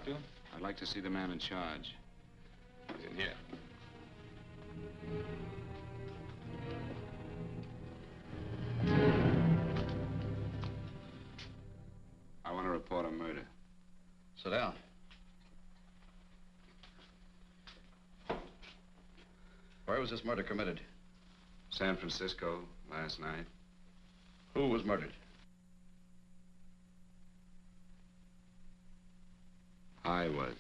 to? I'd like to see the man in charge. He's in here. I want to report a murder. Sit down. Where was this murder committed? San Francisco, last night. Who was murdered? I was.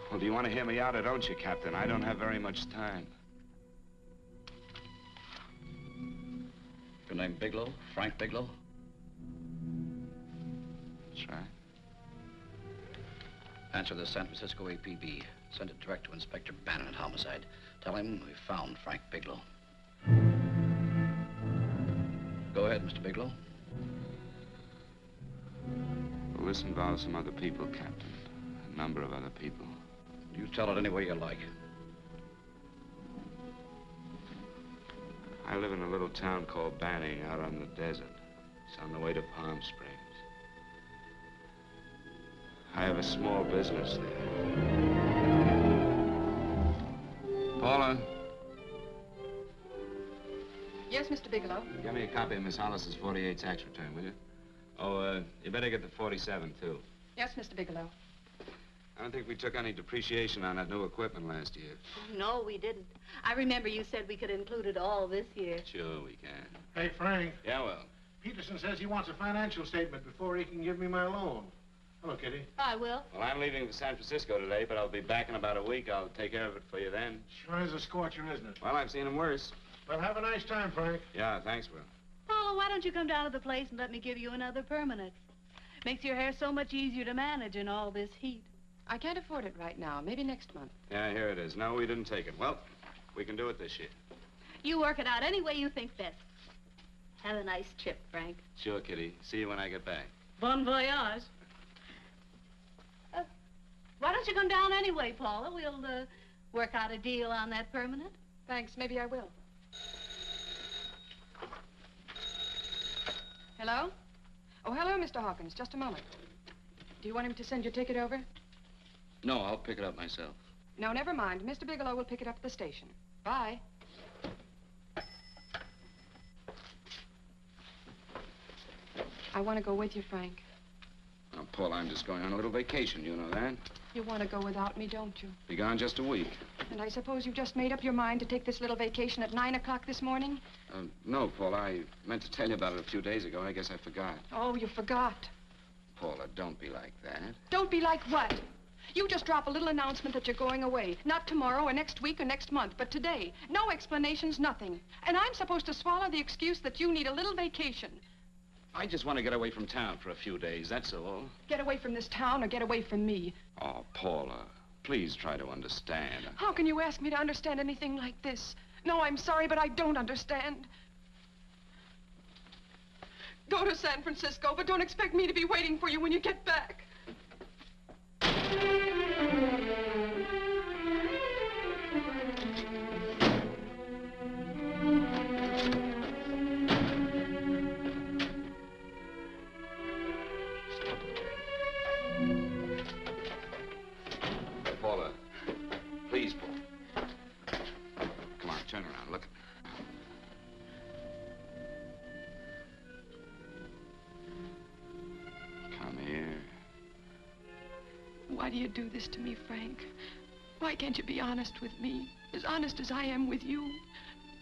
Well, do you want to hear me out or don't you, Captain? I don't have very much time. Your name Bigelow? Frank Bigelow? That's right. Answer the San Francisco APB. Send it direct to Inspector Bannon at Homicide. Tell him we found Frank Bigelow. Go ahead, Mr. Bigelow. Well, this involves some other people, Captain. A number of other people. You tell it any way you like. I live in a little town called Banning out on the desert. It's on the way to Palm Springs. I have a small business there. Paula? Yes, Mr. Bigelow? Give me a copy of Miss Hollis's 48 tax return, will you? Oh, you better get the 47, too. Yes, Mr. Bigelow. I don't think we took any depreciation on that new equipment last year. No, we didn't. I remember you said we could include it all this year. Sure we can. Hey, Frank. Yeah, well. Peterson says he wants a financial statement before he can give me my loan. Hello, Kitty. I will. Well, I'm leaving for San Francisco today, but I'll be back in about a week. I'll take care of it for you then. Sure is a scorcher, isn't it? Well, I've seen him worse. Well, have a nice time, Frank. Yeah, thanks, Will. Paula, why don't you come down to the place and let me give you another permanent? Makes your hair so much easier to manage in all this heat. I can't afford it right now. Maybe next month. Yeah, here it is. No, we didn't take it. Well, we can do it this year. You work it out any way you think best. Have a nice trip, Frank. Sure, Kitty. See you when I get back. Bon voyage. Why don't you come down anyway, Paula? We'll work out a deal on that permanent. Thanks. Maybe I will. Hello? Oh, hello, Mr. Hawkins. Just a moment. Do you want him to send your ticket over? No, I'll pick it up myself. No, never mind. Mr. Bigelow will pick it up at the station. Bye. I want to go with you, Frank. Well, Paul, I'm just going on a little vacation. You know that? You want to go without me, don't you? Be gone just a week. And I suppose you've just made up your mind to take this little vacation at 9 o'clock this morning? No, Paul. I meant to tell you about it a few days ago. I guess I forgot. Oh, you forgot. Paula, don't be like that. Don't be like what? You just drop a little announcement that you're going away. Not tomorrow or next week or next month, but today. No explanations, nothing. And I'm supposed to swallow the excuse that you need a little vacation. I just want to get away from town for a few days, that's all. Get away from this town or get away from me. Oh, Paula, please try to understand. How can you ask me to understand anything like this? No, I'm sorry, but I don't understand. Go to San Francisco, but don't expect me to be waiting for you when you get back. Paula, please, Paul. Come on, turn around, look at me. Come here. Why do you do this to me, Frank? Why can't you be honest with me? As honest as I am with you?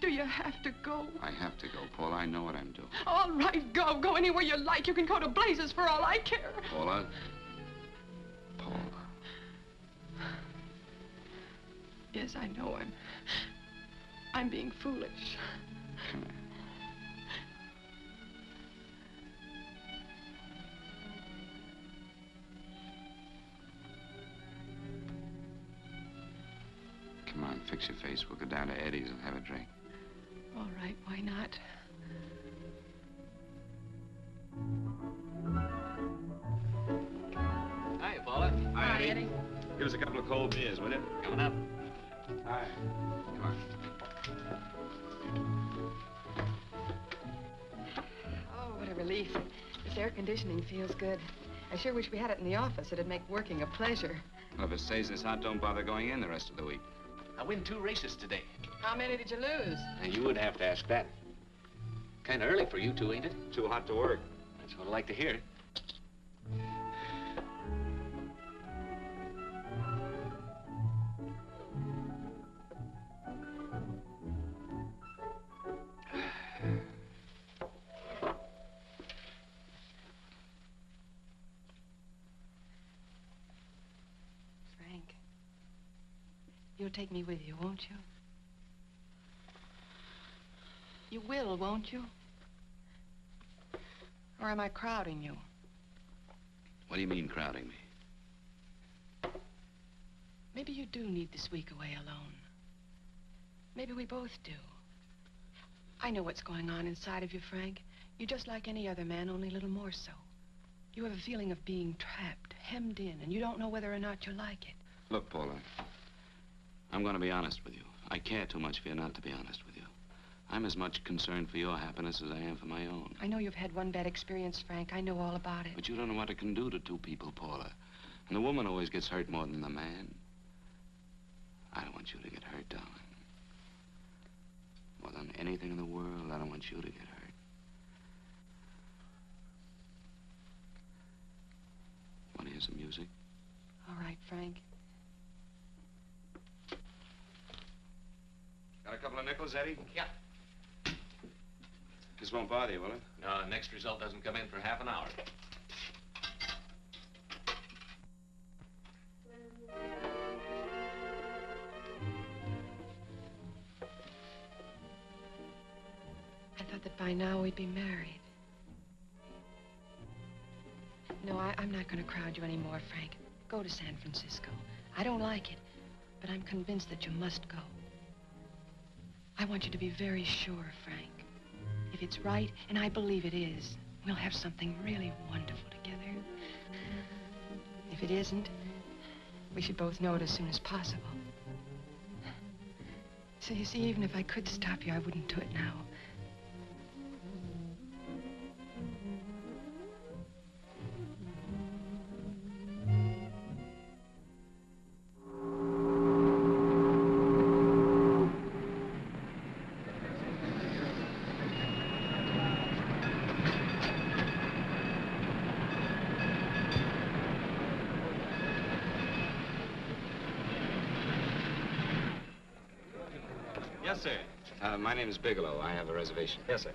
Do you have to go? I have to go, Paula. I know what I'm doing. All right, go. Go anywhere you like. You can go to blazes for all I care. Paula. Paula. Yes, I know I'm being foolish. Come here. Come on, fix your face. We'll go down to Eddie's and have a drink. All right, why not? Hi, Paula. Hi, Eddie. Give us a couple of cold beers, will you? Coming up. Hi. Come on. relief. This air conditioning feels good. I sure wish we had it in the office. It'd make working a pleasure. Well, if it stays this hot, don't bother going in the rest of the week. I win 2 races today. How many did you lose? And you would have to ask that. Kind of early for you two, ain't it? Too hot to work. That's what I like to hear. Frank, you'll take me with you, won't you? You will, won't you? Or am I crowding you? What do you mean, crowding me? Maybe you do need this week away alone. Maybe we both do. I know what's going on inside of you, Frank. You're just like any other man, only a little more so. You have a feeling of being trapped, hemmed in, and you don't know whether or not you like it. Look, Paula, I'm going to be honest with you. I care too much for you not to be honest with you. I'm as much concerned for your happiness as I am for my own. I know you've had one bad experience, Frank. I know all about it. But you don't know what it can do to 2 people, Paula. And the woman always gets hurt more than the man. I don't want you to get hurt, darling. More than anything in the world, I don't want you to get hurt. Want to hear some music? All right, Frank. Got a couple of nickels, Eddie? Yeah. This won't bother you, will it? No, next result doesn't come in for half an hour. I thought that by now we'd be married. No, I'm not going to crowd you anymore, Frank. Go to San Francisco. I don't like it, but I'm convinced that you must go. I want you to be very sure, Frank. If it's right, and I believe it is, we'll have something really wonderful together. If it isn't, we should both know it as soon as possible. So you see, even if I could stop you, I wouldn't do it now. Yes, sir. My name is Bigelow. I have a reservation. Yes, sir.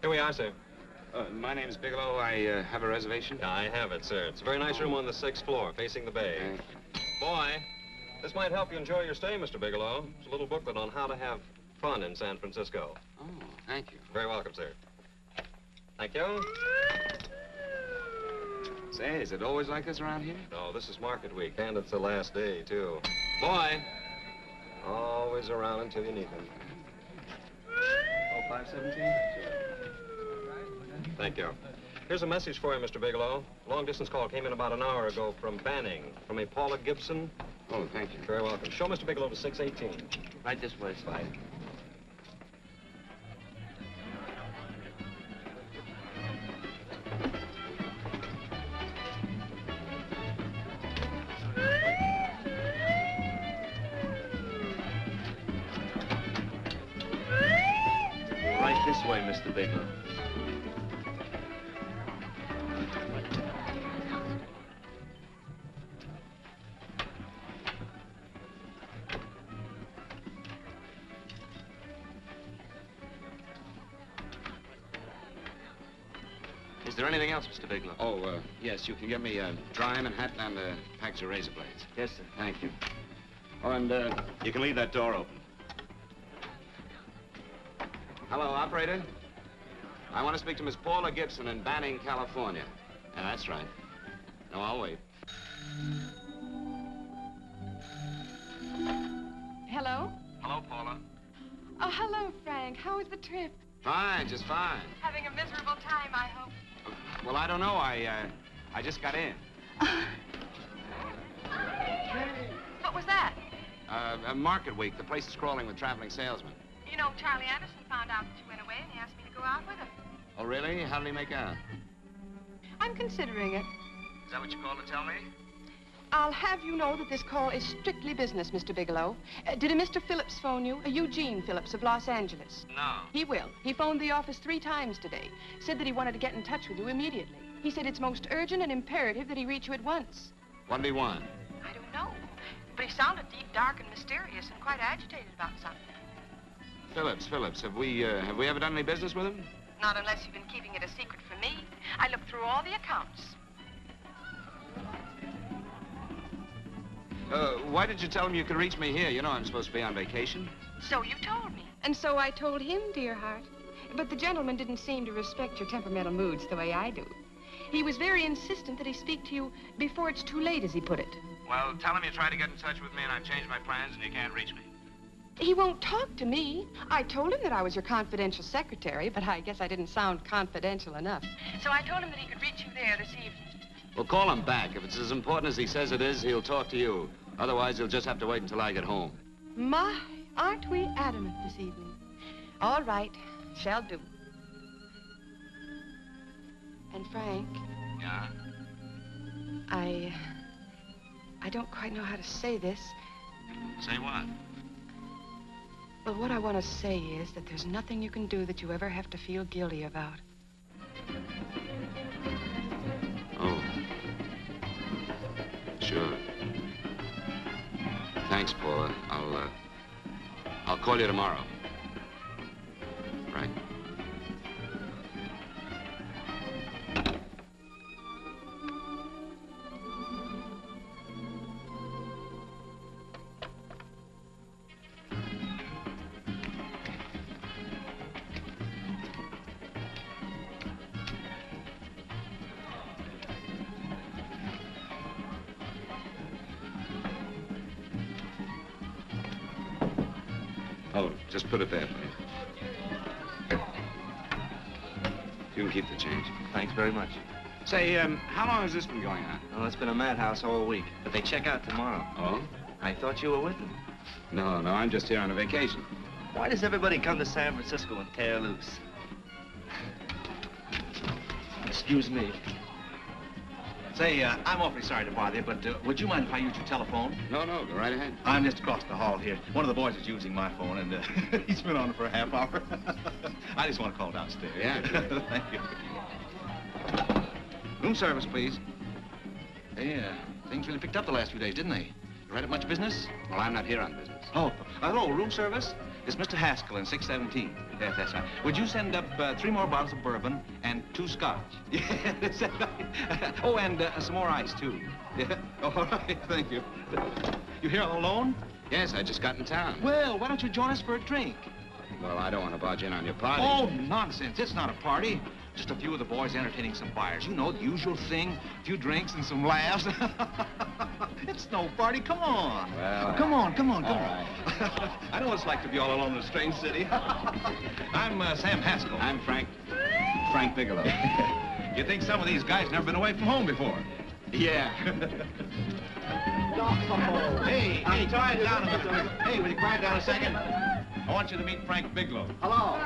Here we are, sir. My name is Bigelow. I have a reservation. I have it, sir. It's a very nice room on the 6th floor, facing the bay. Boy, this might help you enjoy your stay, Mr. Bigelow. It's a little booklet on how to have fun in San Francisco. Oh, thank you. Very welcome, sir. Thank you. Say, is it always like this around here? No, this is market week, and it's the last day, too. Boy, always around until you need him. Oh, 517? Thank you. Here's a message for you, Mr. Bigelow. Long-distance call came in about an hour ago from Banning, from a Paula Gibson. Oh, thank you. Very welcome. Show Mr. Bigelow to 618. Right this way, Slide. Right this way, Mr. Bigelow. Is there anything else, Mr. Bigelow? Oh, yes, you can get me a dry Manhattan and a package of razor blades. Yes, sir. Thank you. Oh, and you can leave that door open. Hello, operator. I want to speak to Miss Paula Gibson in Banning, California. Yeah, that's right. No, I'll wait. Hello? Hello, Paula. Oh, hello, Frank. How was the trip? Fine, just fine. Having a miserable time, I hope. Well, I don't know. I just got in. What was that? Market week. The place is crawling with traveling salesmen. You know, Charlie Anderson found out that you went away, and he asked me to go out with him. Oh, really? How did he make out? I'm considering it. Is that what you called to tell me? I'll have you know that this call is strictly business, Mr. Bigelow. Did a Mr. Phillips phone you? A Eugene Phillips of Los Angeles. No. He will. He phoned the office 3 times today. Said that he wanted to get in touch with you immediately. He said it's most urgent and imperative that he reach you at once. What did he want? I don't know. But he sounded deep, dark, and mysterious, and quite agitated about something. Phillips. Have we ever done any business with him? Not unless you've been keeping it a secret from me. I looked through all the accounts. Why did you tell him you could reach me here? You know I'm supposed to be on vacation. So you told me. And so I told him, dear heart. But the gentleman didn't seem to respect your temperamental moods the way I do. He was very insistent that he speak to you before it's too late, as he put it. Well, tell him you tried to get in touch with me and I've changed my plans and you can't reach me. He won't talk to me. I told him that I was your confidential secretary, but I guess I didn't sound confidential enough. So I told him that he could reach you there this evening. Well, call him back. If it's as important as he says it is, he'll talk to you. Otherwise, he'll just have to wait until I get home. My, aren't we adamant this evening? All right, shall do. And Frank, Yeah? I don't quite know how to say this. Say what? Well, what I want to say is that there's nothing you can do that you ever have to feel guilty about. Oh. Sure. Thanks, Paula. I'll call you tomorrow. Right? Oh, just put it there, please. You can keep the change. Thanks very much. Say, how long has this been going on? Well, it's been a madhouse all week, but they check out tomorrow. Oh? I thought you were with them. No, I'm just here on a vacation. Why does everybody come to San Francisco and tear loose? Excuse me. Say, I'm awfully sorry to bother you, but would you mind if I used your telephone? No, go right ahead. I'm just across the hall here. One of the boys is using my phone, and he's been on it for a half hour. I just want to call downstairs. Yeah, sure. Thank you. Room service, please. Hey, things really picked up the last few days, didn't they? You right at much business? Well, I'm not here on business. Oh, hello, room service? It's Mr. Haskell in 617. Yes, that's right. Would you send up 3 more bottles of bourbon and 2 scotch? Yes, oh, and some more ice, too. Yeah. All right, thank you. You here all alone? Yes, I just got in town. Well, why don't you join us for a drink? Well, I don't want to barge in on your party. Oh, nonsense. It's not a party. Just a few of the boys entertaining some buyers. You know, the usual thing. A few drinks and some laughs. It's no party. Come on. Well, come on. All right. I know what it's like to be all alone in a strange city. I'm Sam Haskell. I'm Frank Bigelow. You think some of these guys never been away from home before? Yeah. Hey, quiet down a minute. Hey, will you quiet down a second? I want you to meet Frank Bigelow. Hello.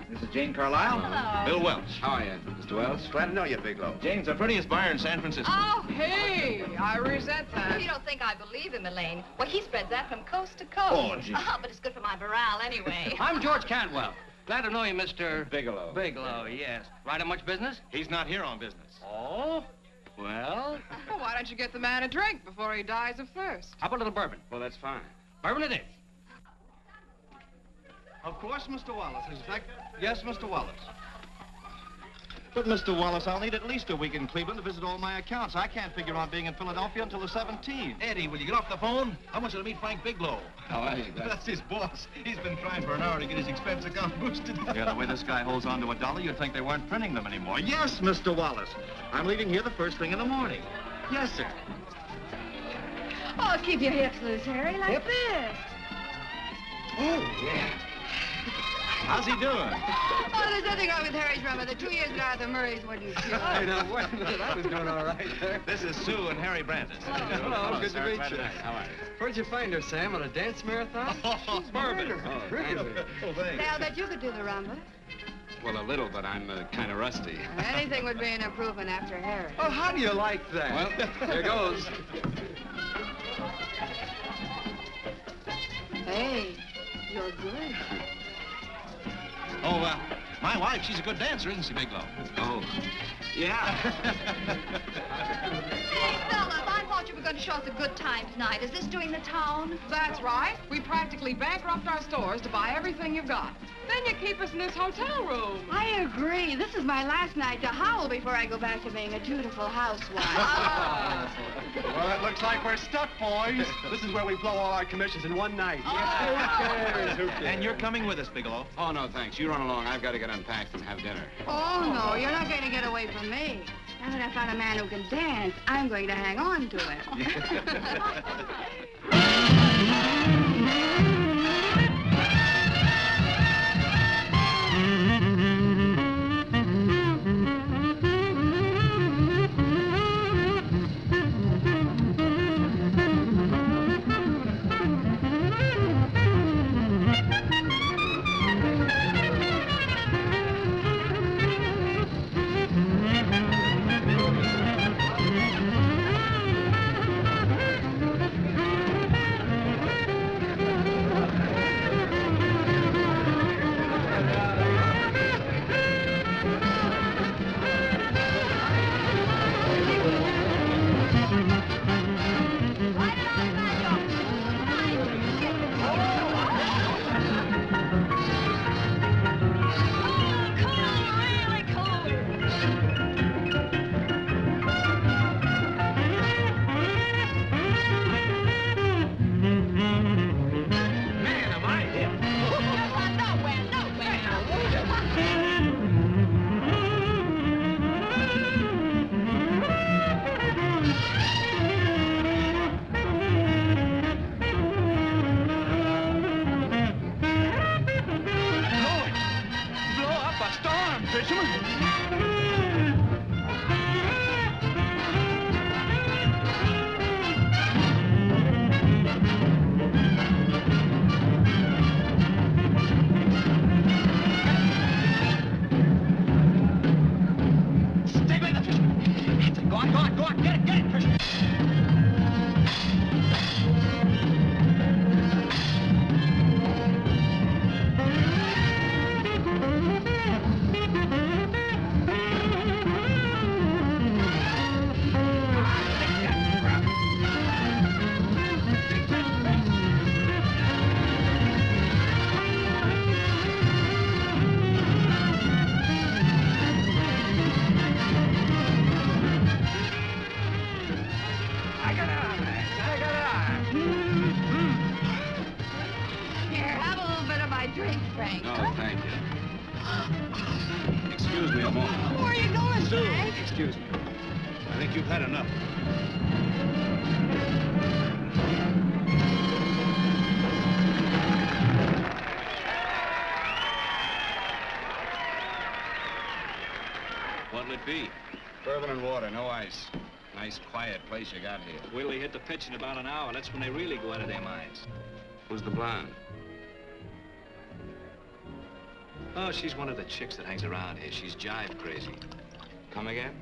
This is Jane Carlisle. Hello. Bill Welch. How are you, Mr. Wells? Glad to know you, Bigelow. Jane's the prettiest buyer in San Francisco. Oh, hey, I resent that. You don't think I believe him, Elaine? Well, he spreads that from coast to coast. Oh, gee. But it's good for my morale anyway. I'm George Cantwell. Glad to know you, Mr. Bigelow. Bigelow, yes. Right on much business? He's not here on business. Oh? Well, Well, why don't you get the man a drink before he dies of thirst? how about a little bourbon? Well, that's fine. Bourbon it is. Of course, Mr. Wallace. In fact, yes, Mr. Wallace. But, Mr. Wallace, I'll need at least a week in Cleveland to visit all my accounts. I can't figure on being in Philadelphia until the 17th. Eddie, will you get off the phone? I want you to meet Frank Bigelow. How are you, guys? That's his boss. He's been trying for an hour to get his expense account boosted. Yeah, the way this guy holds on to a dollar, you'd think they weren't printing them anymore. Yes, Mr. Wallace. I'm leaving here the first thing in the morning. Yes, sir. Oh, keep your hips loose, Harry, like this. Oh, yeah. How's he doing? Oh, there's nothing wrong with Harry's rumba. The 2 years at Arthur Murray's wouldn't cure. Hey, now, wait a minute. I was doing all right there. This is Sue and Harry Brandis. Hello, good to sir. meet Glad you. How are you? Where'd you find her, Sam? On a dance marathon? Oh, Bourbon. Really? Oh, thanks. I'll bet you could do the rumba. Well, a little, but I'm kind of rusty. Anything would be an improvement after Harry. Oh, how do you like that? Well, here goes. Hey, you're good. Oh, my wife, she's a good dancer, isn't she, Bigelow? Oh, yeah. Hey, fellas, I thought you were going to show us a good time tonight. Is this doing the town? That's right. We practically bankrupt our stores to buy everything you've got. Then you keep us in this hotel room. I agree. This is my last night to howl before I go back to being a dutiful housewife. Well, it looks like we're stuck, boys. This is where we blow all our commissions in one night. Who cares? And you're coming with us, Bigelow. Oh, no, thanks. You run along. I've got to get unpacked and have dinner. Oh, no, you're not going to get away from me. Now that I found a man who can dance, I'm going to hang on to You've had enough. What'll it be? Bourbon and water, no ice. Nice, quiet place you got here. Wait till they hit the pitch in about an hour. That's when they really go out of their minds. Who's the blonde? Oh, she's one of the chicks that hangs around here. She's jive crazy. Come again?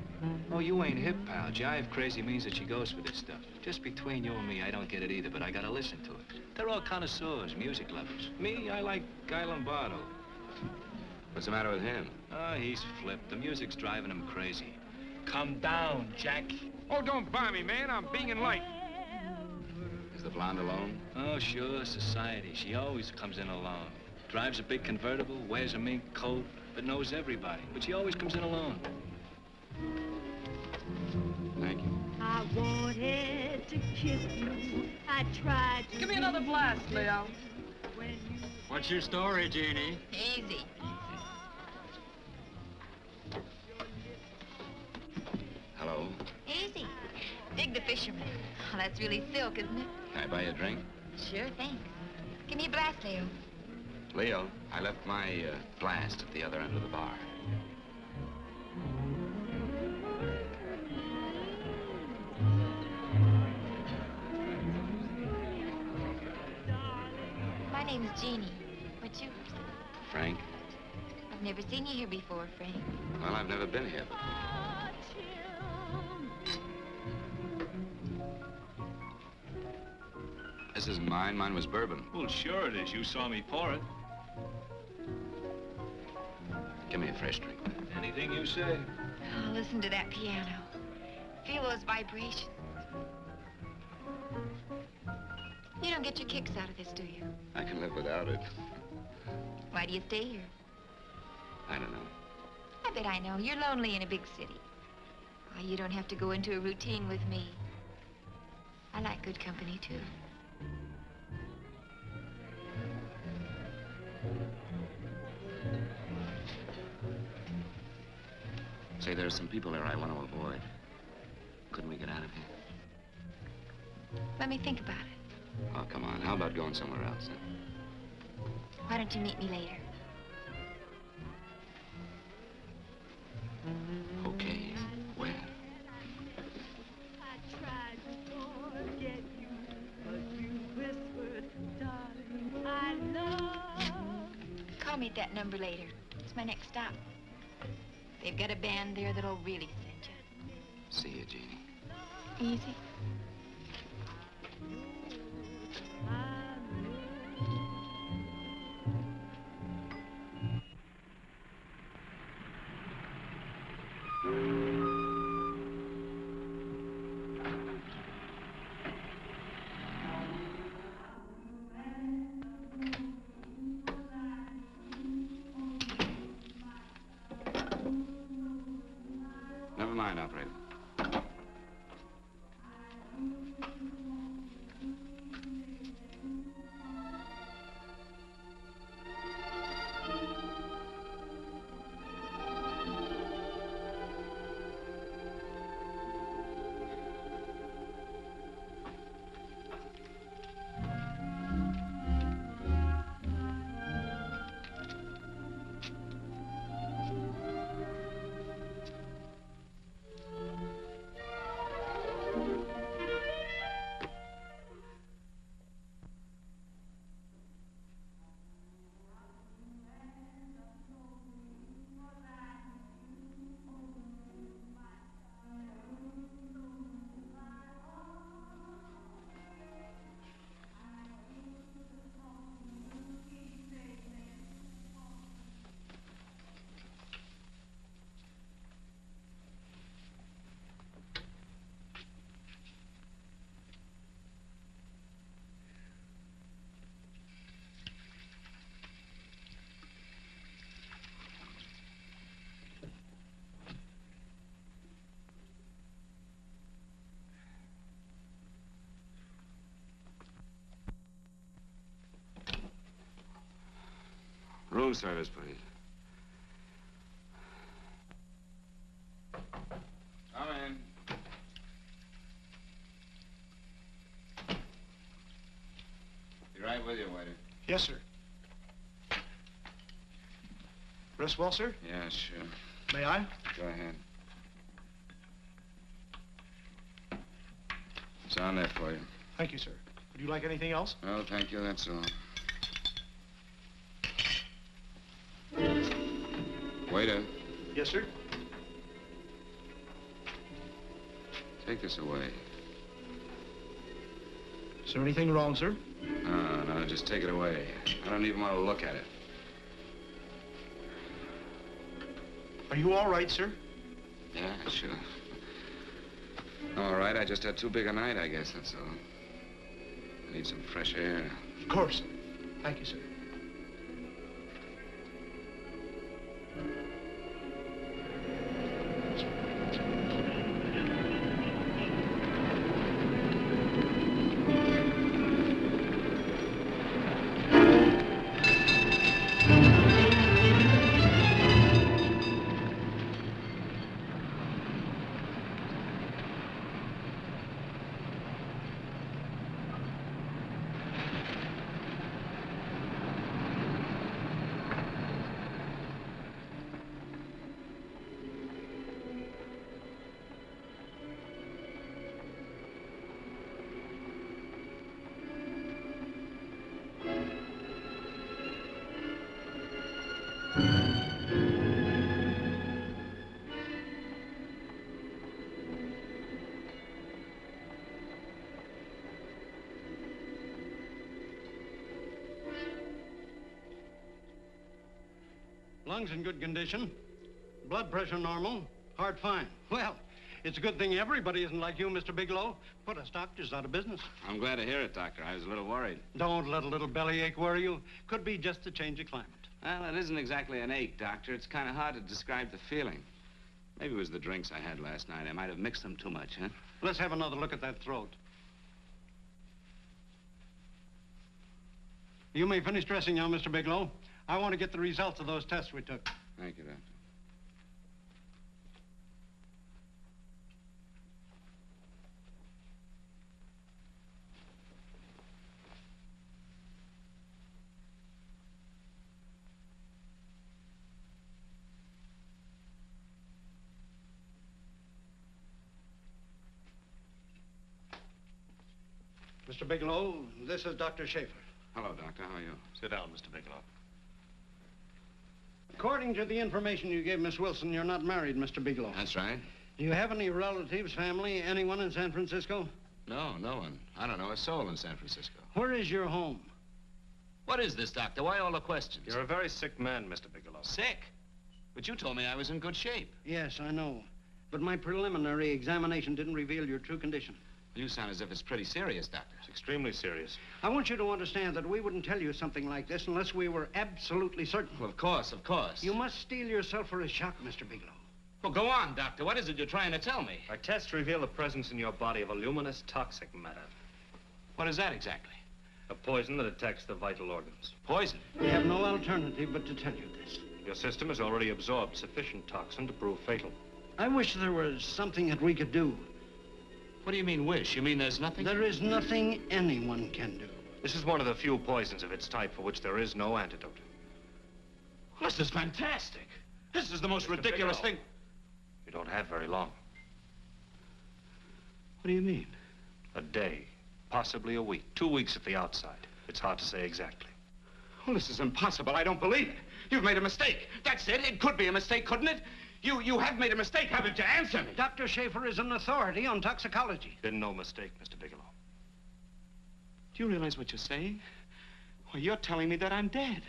Oh, you ain't hip, pal. Jive crazy means that she goes for this stuff. Just between you and me, I don't get it either, but I gotta listen to it. They're all connoisseurs, music lovers. Me, I like Guy Lombardo. What's the matter with him? Oh, he's flipped. The music's driving him crazy. Come down, Jack. Oh, don't buy me, man. I'm being light. Is the blonde alone? Oh, sure, society. She always comes in alone. Drives a big convertible, wears a mink coat, but knows everybody. But she always comes in alone. Thank you. I wanted to kiss you. I tried to. Give me another blast, Leo. What's your story, Jeannie? Easy. Hello. Easy. Dig the fisherman. Oh, that's really silk, isn't it? Can I buy you a drink? Sure thing. Give me a blast, Leo. Leo, I left my blast at the other end of the bar. My name's Jeannie. What's yours? Frank? I've never seen you here before, Frank. Well, I've never been here before. This isn't mine. Mine was bourbon. Well, sure it is. You saw me pour it. Give me a fresh drink. Anything you say. Oh, listen to that piano. Feel those vibrations. You don't get your kicks out of this, do you? I can live without it. Why do you stay here? I don't know. I bet I know. You're lonely in a big city. Oh, you don't have to go into a routine with me. I like good company, too. Say, there are some people there I want to avoid. Couldn't we get out of here? Let me think about it. Oh, come on. How about going somewhere else, huh? Why don't you meet me later? Okay. Where? I tried to forget you, but you whispered, darling, I love. Call me at that number later. It's my next stop. They've got a band there that'll really send you. See you, Jeannie. Easy. Never mind, operator. Room service, please. Come in. Be right with you, waiter. Yes, sir. Rest well, sir? Yeah, sure. May I? Go ahead. It's on there for you. Thank you, sir. Would you like anything else? Oh, thank you, that's all. Waiter, Yes, sir. take this away. Is there anything wrong, sir? No, just take it away. I don't even want to look at it. Are you all right, sir? Yeah, sure. All right, I just had too big a night, I guess, that's all. I need some fresh air. Of course. Thank you, sir. Lungs in good condition. Blood pressure normal. Heart fine. Well, it's a good thing everybody isn't like you, Mr. Bigelow. Put us doctors out of business. I'm glad to hear it, Doctor. I was a little worried. Don't let a little bellyache worry you. Could be just a change of climate. Well, it isn't exactly an ache, Doctor. It's kind of hard to describe the feeling. Maybe it was the drinks I had last night. I might have mixed them too much, huh? Let's have another look at that throat. You may finish dressing now, Mr. Bigelow. I want to get the results of those tests we took. Thank you, Doctor. Mr. Bigelow, this is Dr. Schaefer. Hello, Doctor. How are you? Sit down, Mr. Bigelow. According to the information you gave Miss Wilson, you're not married, Mr. Bigelow. That's right. Do you have any relatives, family, anyone in San Francisco? No, no one. I don't know a soul in San Francisco. Where is your home? What is this, Doctor? Why all the questions? You're a very sick man, Mr. Bigelow. Sick? But you told me I was in good shape. Yes, I know. But my preliminary examination didn't reveal your true condition. You sound as if it's pretty serious, Doctor. It's extremely serious. I want you to understand that we wouldn't tell you something like this unless we were absolutely certain. Well, of course, of course. You must steel yourself for a shock, Mr. Bigelow. Well, go on, Doctor. What is it you're trying to tell me? Our tests reveal the presence in your body of a luminous toxic matter. What is that exactly? A poison that attacks the vital organs. Poison? We have no alternative but to tell you this. Your system has already absorbed sufficient toxin to prove fatal. I wish there was something that we could do. What do you mean, wish? You mean there's nothing? There is nothing anyone can do. This is one of the few poisons of its type for which there is no antidote. Well, this is fantastic. This is the most ridiculous thing. You don't have very long. What do you mean? A day, possibly a week, 2 weeks at the outside. It's hard to say exactly. Well, this is impossible. I don't believe it. You've made a mistake. That's it. It could be a mistake, couldn't it? You have made a mistake, haven't you? Answer me. Dr. Schaefer is an authority on toxicology. Been no mistake, Mr. Bigelow. Do you realize what you're saying? Well, you're telling me that I'm dead.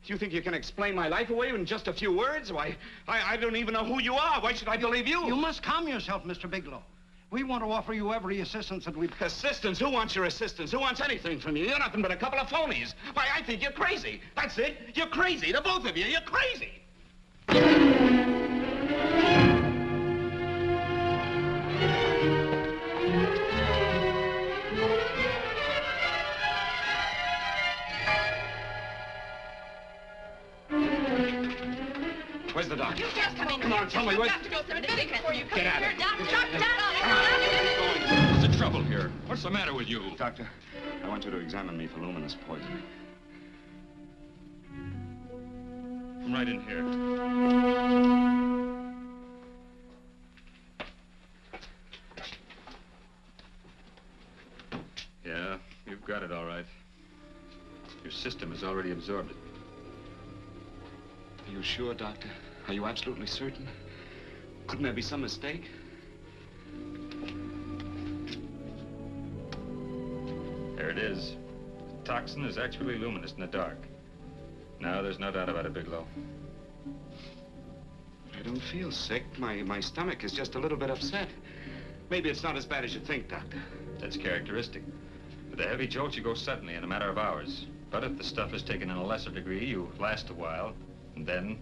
You think you can explain my life away in just a few words? Why, I don't even know who you are. Why should I believe you? You must calm yourself, Mr. Bigelow. We want to offer you every assistance that we've... Assistance? Who wants your assistance? Who wants anything from you? You're nothing but a couple of phonies. Why, I think you're crazy. That's it. You're crazy. The both of you. You're crazy. Where's the doctor? You just come in. Come on, tell me what... You've got to go to the medic before you come Get in out here. of Down. What's the trouble here? What's the matter with you? Doctor, I want you to examine me for luminous poisoning. Come right in here. Yeah, you've got it all right. Your system has already absorbed it. Are you sure, Doctor? Are you absolutely certain? Couldn't there be some mistake? There it is. The toxin is actually luminous in the dark. Now, there's no doubt about it, Bigelow. I don't feel sick. My stomach is just a little bit upset. Maybe it's not as bad as you think, Doctor. That's characteristic. With a heavy jolt, you go suddenly in a matter of hours. But if the stuff is taken in a lesser degree, you last a while, and then...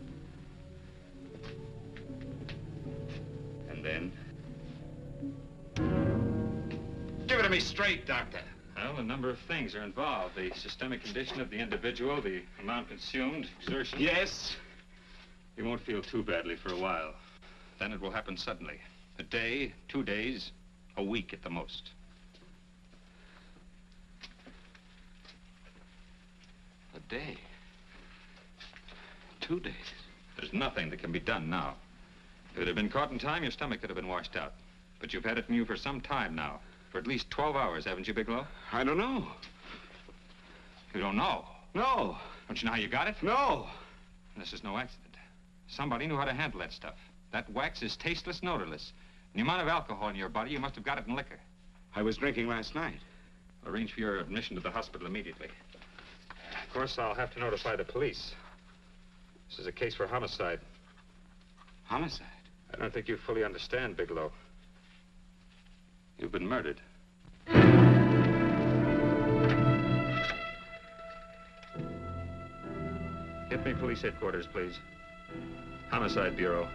Give it to me straight, Doctor. Well, a number of things are involved. The systemic condition of the individual, the amount consumed, exertion. Yes? You won't feel too badly for a while. Then it will happen suddenly. A day, 2 days, a week at the most. A day? 2 days? There's nothing that can be done now. If it had been caught in time, your stomach could have been washed out. But you've had it in you for some time now. For at least 12 hours, haven't you, Bigelow? I don't know. You don't know? No. Don't you know how you got it? No. This is no accident. Somebody knew how to handle that stuff. That wax is tasteless and odorless. And the amount of alcohol in your body, you must have got it in liquor. I was drinking last night. Arrange for your admission to the hospital immediately. Of course, I'll have to notify the police. This is a case for homicide. Homicide? I don't think you fully understand, Bigelow. You've been murdered. Get me police headquarters, please. Homicide Bureau.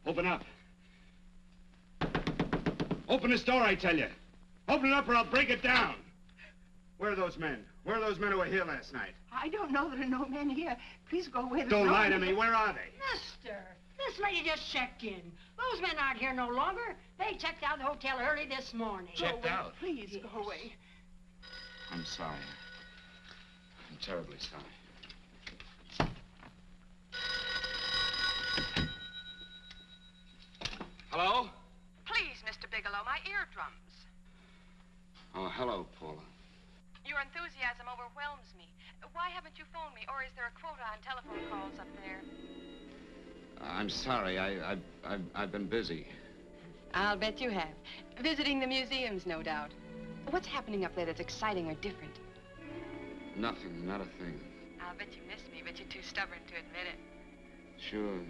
Open up. Open this door, I tell you. Open it up or I'll break it down. Where are those men? Where are those men who were here last night? I don't know. There are no men here. Please go away. Don't lie to me. Where are they? Mister, this lady just checked in. Those men aren't here no longer. They checked out of the hotel early this morning. Checked out? Please go away. I'm sorry. I'm terribly sorry. Hello? Please, Mr. Bigelow, my eardrums. Oh, hello, Paula. Your enthusiasm overwhelms me. Why haven't you phoned me, or is there a quota on telephone calls up there? I'm sorry. I've been busy. I'll bet you have. Visiting the museums, no doubt. What's happening up there that's exciting or different? Nothing, not a thing. I'll bet you miss me, but you're too stubborn to admit it. Sure.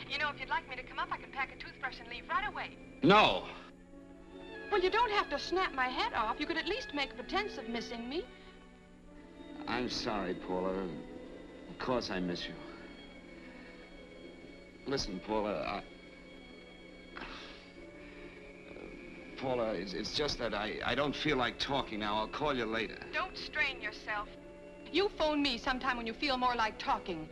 You know, if you'd like me to come up, I can pack a toothbrush and leave right away. No! Well, you don't have to snap my head off. You could at least make a pretense of missing me. I'm sorry, Paula. Of course I miss you. Listen, Paula, Paula, it's just that I don't feel like talking now. I'll call you later. Don't strain yourself. You phone me sometime when you feel more like talking.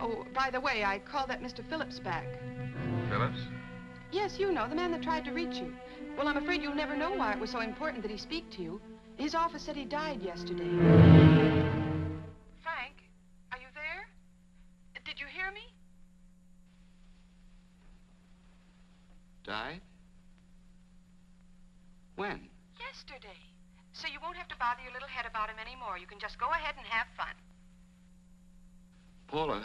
Oh, by the way, I called that Mr. Phillips back. Phillips? Yes, you know, the man that tried to reach you. Well, I'm afraid you'll never know why it was so important that he speak to you. His office said he died yesterday. Frank, are you there? Did you hear me? Died? When? Yesterday. So you won't have to bother your little head about him anymore. You can just go ahead and have fun. Paula,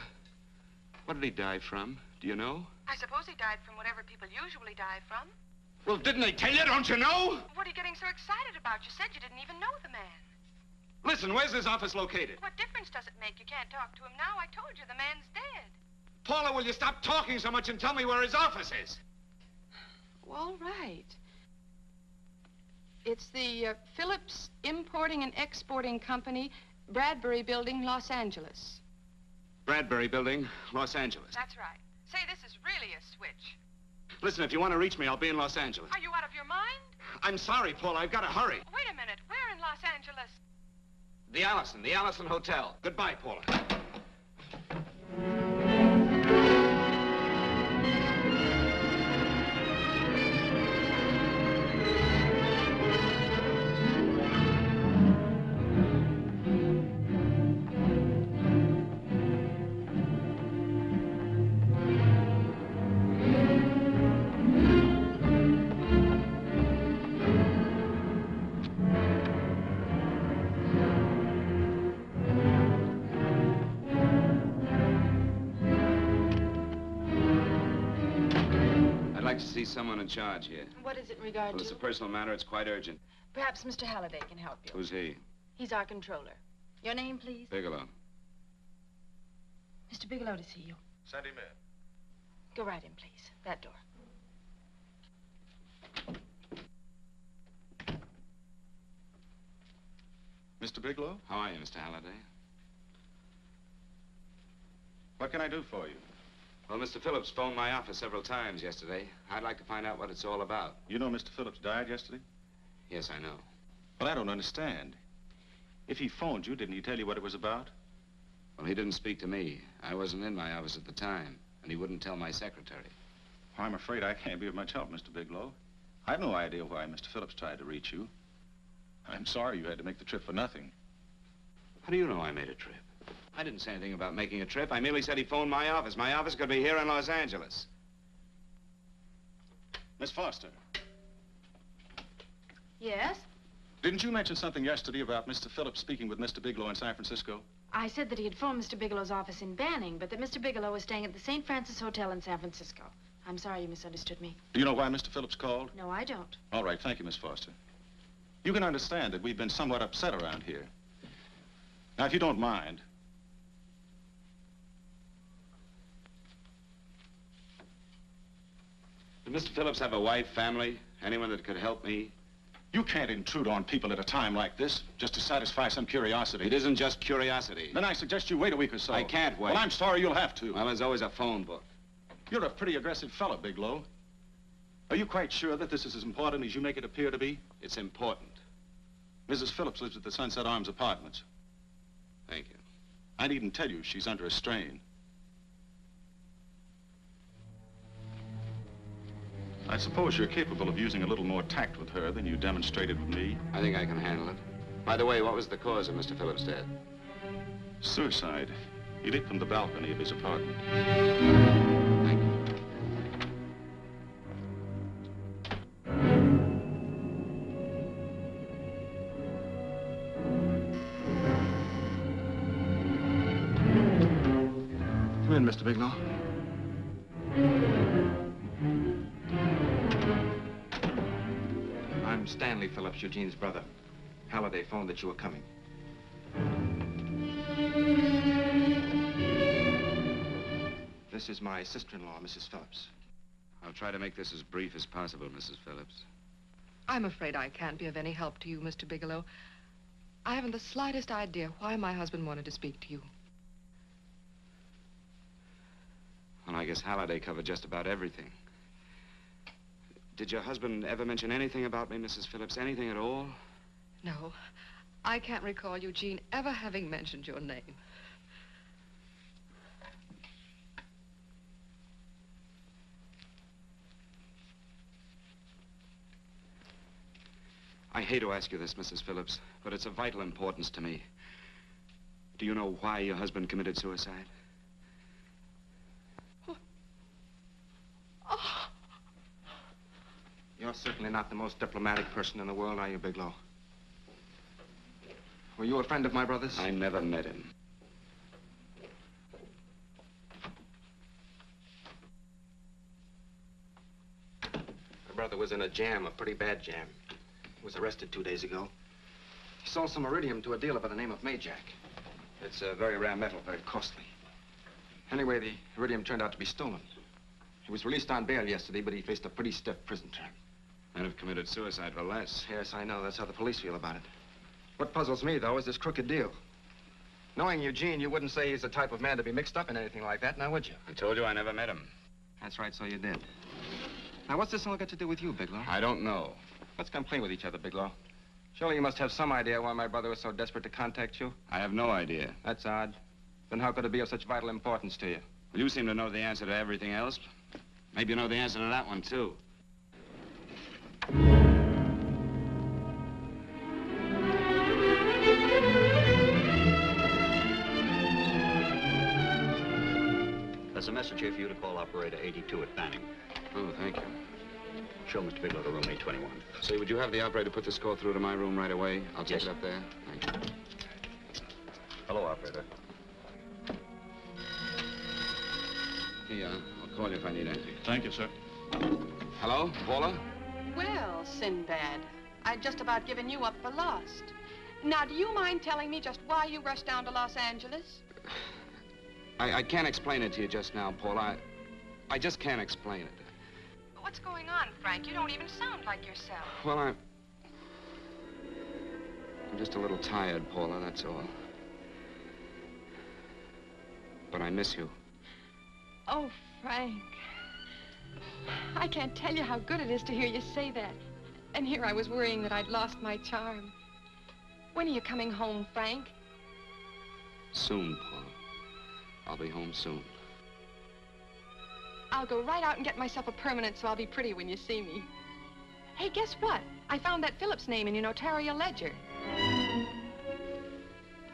what did he die from? Do you know? I suppose he died from whatever people usually die from. Well, didn't they tell you? Don't you know? What are you getting so excited about? You said you didn't even know the man. Listen, where's his office located? What difference does it make? You can't talk to him now. I told you the man's dead. Paula, will you stop talking so much and tell me where his office is? All right. It's the Phillips Importing and Exporting Company, Bradbury Building, Los Angeles. Bradbury Building, Los Angeles. That's right. Say, this is really a switch. Listen, if you want to reach me, I'll be in Los Angeles. Are you out of your mind? I'm sorry, Paula. I've got to hurry. Wait a minute. Where in Los Angeles? The Allison Hotel. Goodbye, Paula. I'd like to see someone in charge here. What is it in regard Well, to? it's a personal matter. It's quite urgent. Perhaps Mr. Halliday can help you. Who's he? He's our controller. Your name, please? Bigelow. Mr. Bigelow to see you. Send him in. Go right in, please. That door. Mr. Bigelow? How are you, Mr. Halliday? What can I do for you? Well, Mr. Phillips phoned my office several times yesterday. I'd like to find out what it's all about. You know Mr. Phillips died yesterday? Yes, I know. Well, I don't understand. If he phoned you, didn't he tell you what it was about? Well, he didn't speak to me. I wasn't in my office at the time, and he wouldn't tell my secretary. Well, I'm afraid I can't be of much help, Mr. Bigelow. I've no idea why Mr. Phillips tried to reach you. I'm sorry you had to make the trip for nothing. How do you know I made a trip? I didn't say anything about making a trip. I merely said he phoned my office. My office could be here in Los Angeles. Miss Foster, Yes? didn't you mention something yesterday about Mr. Phillips speaking with Mr. Bigelow in San Francisco? I said that he had phoned Mr. Bigelow's office in Banning, but that Mr. Bigelow was staying at the St. Francis Hotel in San Francisco. I'm sorry you misunderstood me. Do you know why Mr. Phillips called? No, I don't. All right, thank you, Miss Foster. You can understand that we've been somewhat upset around here. Now, if you don't mind, Did Mr. Phillips have a wife, family, anyone that could help me? you can't intrude on people at a time like this just to satisfy some curiosity. It isn't just curiosity. Then I suggest you wait a week or so. I can't wait. Well, I'm sorry you'll have to. Well, there's always a phone book. You're a pretty aggressive fellow, Bigelow. Are you quite sure that this is as important as you make it appear to be? It's important. Mrs. Phillips lives at the Sunset Arms Apartments. Thank you. I needn't tell you she's under a strain. I suppose you're capable of using a little more tact with her than you demonstrated with me. I think I can handle it. By the way, what was the cause of Mr. Phillips' death? Suicide. He leaped from the balcony of his apartment. Thank you. Come in, Mr. Bigelow. I'm Stanley Phillips, Eugene's brother. Halliday phoned that you were coming. This is my sister-in-law, Mrs. Phillips. I'll try to make this as brief as possible, Mrs. Phillips. I'm afraid I can't be of any help to you, Mr. Bigelow. I haven't the slightest idea why my husband wanted to speak to you. Well, I guess Halliday covered just about everything. Did your husband ever mention anything about me, Mrs. Phillips? Anything at all? No, I can't recall Eugene ever having mentioned your name. I hate to ask you this, Mrs. Phillips, but it's of vital importance to me. Do you know why your husband committed suicide? Oh. You're certainly not the most diplomatic person in the world, are you, Bigelow? Were you a friend of my brother's? I never met him. My brother was in a jam, a pretty bad jam. He was arrested 2 days ago. He sold some iridium to a dealer by the name of Majak. It's a very rare metal, very costly. Anyway, the iridium turned out to be stolen. He was released on bail yesterday, but he faced a pretty stiff prison term. I'd have committed suicide for less. Yes, I know. That's how the police feel about it. What puzzles me, though, is this crooked deal. Knowing Eugene, you wouldn't say he's the type of man to be mixed up in anything like that, now would you? I told you I never met him. That's right, so you did. Now, what's this all got to do with you, Bigelow? I don't know. Let's come clean with each other, Bigelow. Surely you must have some idea why my brother was so desperate to contact you? I have no idea. That's odd. Then how could it be of such vital importance to you? Well, you seem to know the answer to everything else. Maybe you know the answer to that one, too. There's a message here for you to call operator 82 at Banning. Oh, thank you. Show Mr. Bigelow to room 821. Say, would you have the operator put this call through to my room right away? I'll take it up there. Thank you. Hello, operator. Here, I'll call you if I need anything. Thank you, sir. Hello, Paula? Well, Sinbad, I'd just about given you up for lost. Now, do you mind telling me just why you rushed down to Los Angeles? I can't explain it to you just now, Paula. I just can't explain it. What's going on, Frank? You don't even sound like yourself. Well, I'm just a little tired, Paula, that's all. But I miss you. Oh, Frank. I can't tell you how good it is to hear you say that. And here I was worrying that I'd lost my charm. When are you coming home, Frank? Soon, Paula. I'll be home soon. I'll go right out and get myself a permanent so I'll be pretty when you see me. Hey, guess what? I found that Phillips name in your notarial ledger.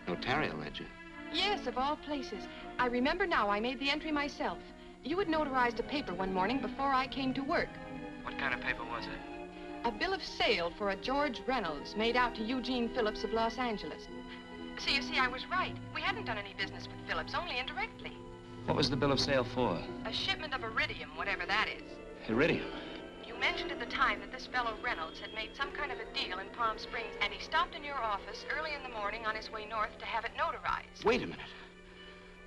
Notarial ledger? Yes, of all places. I remember now I made the entry myself. You had notarized a paper one morning before I came to work. What kind of paper was it? A bill of sale for a George Reynolds made out to Eugene Phillips of Los Angeles. So you see, I was right. We hadn't done any business with Phillips, only indirectly. What was the bill of sale for? A shipment of iridium, whatever that is. Iridium? You mentioned at the time that this fellow Reynolds had made some kind of a deal in Palm Springs, and he stopped in your office early in the morning on his way north to have it notarized. Wait a minute.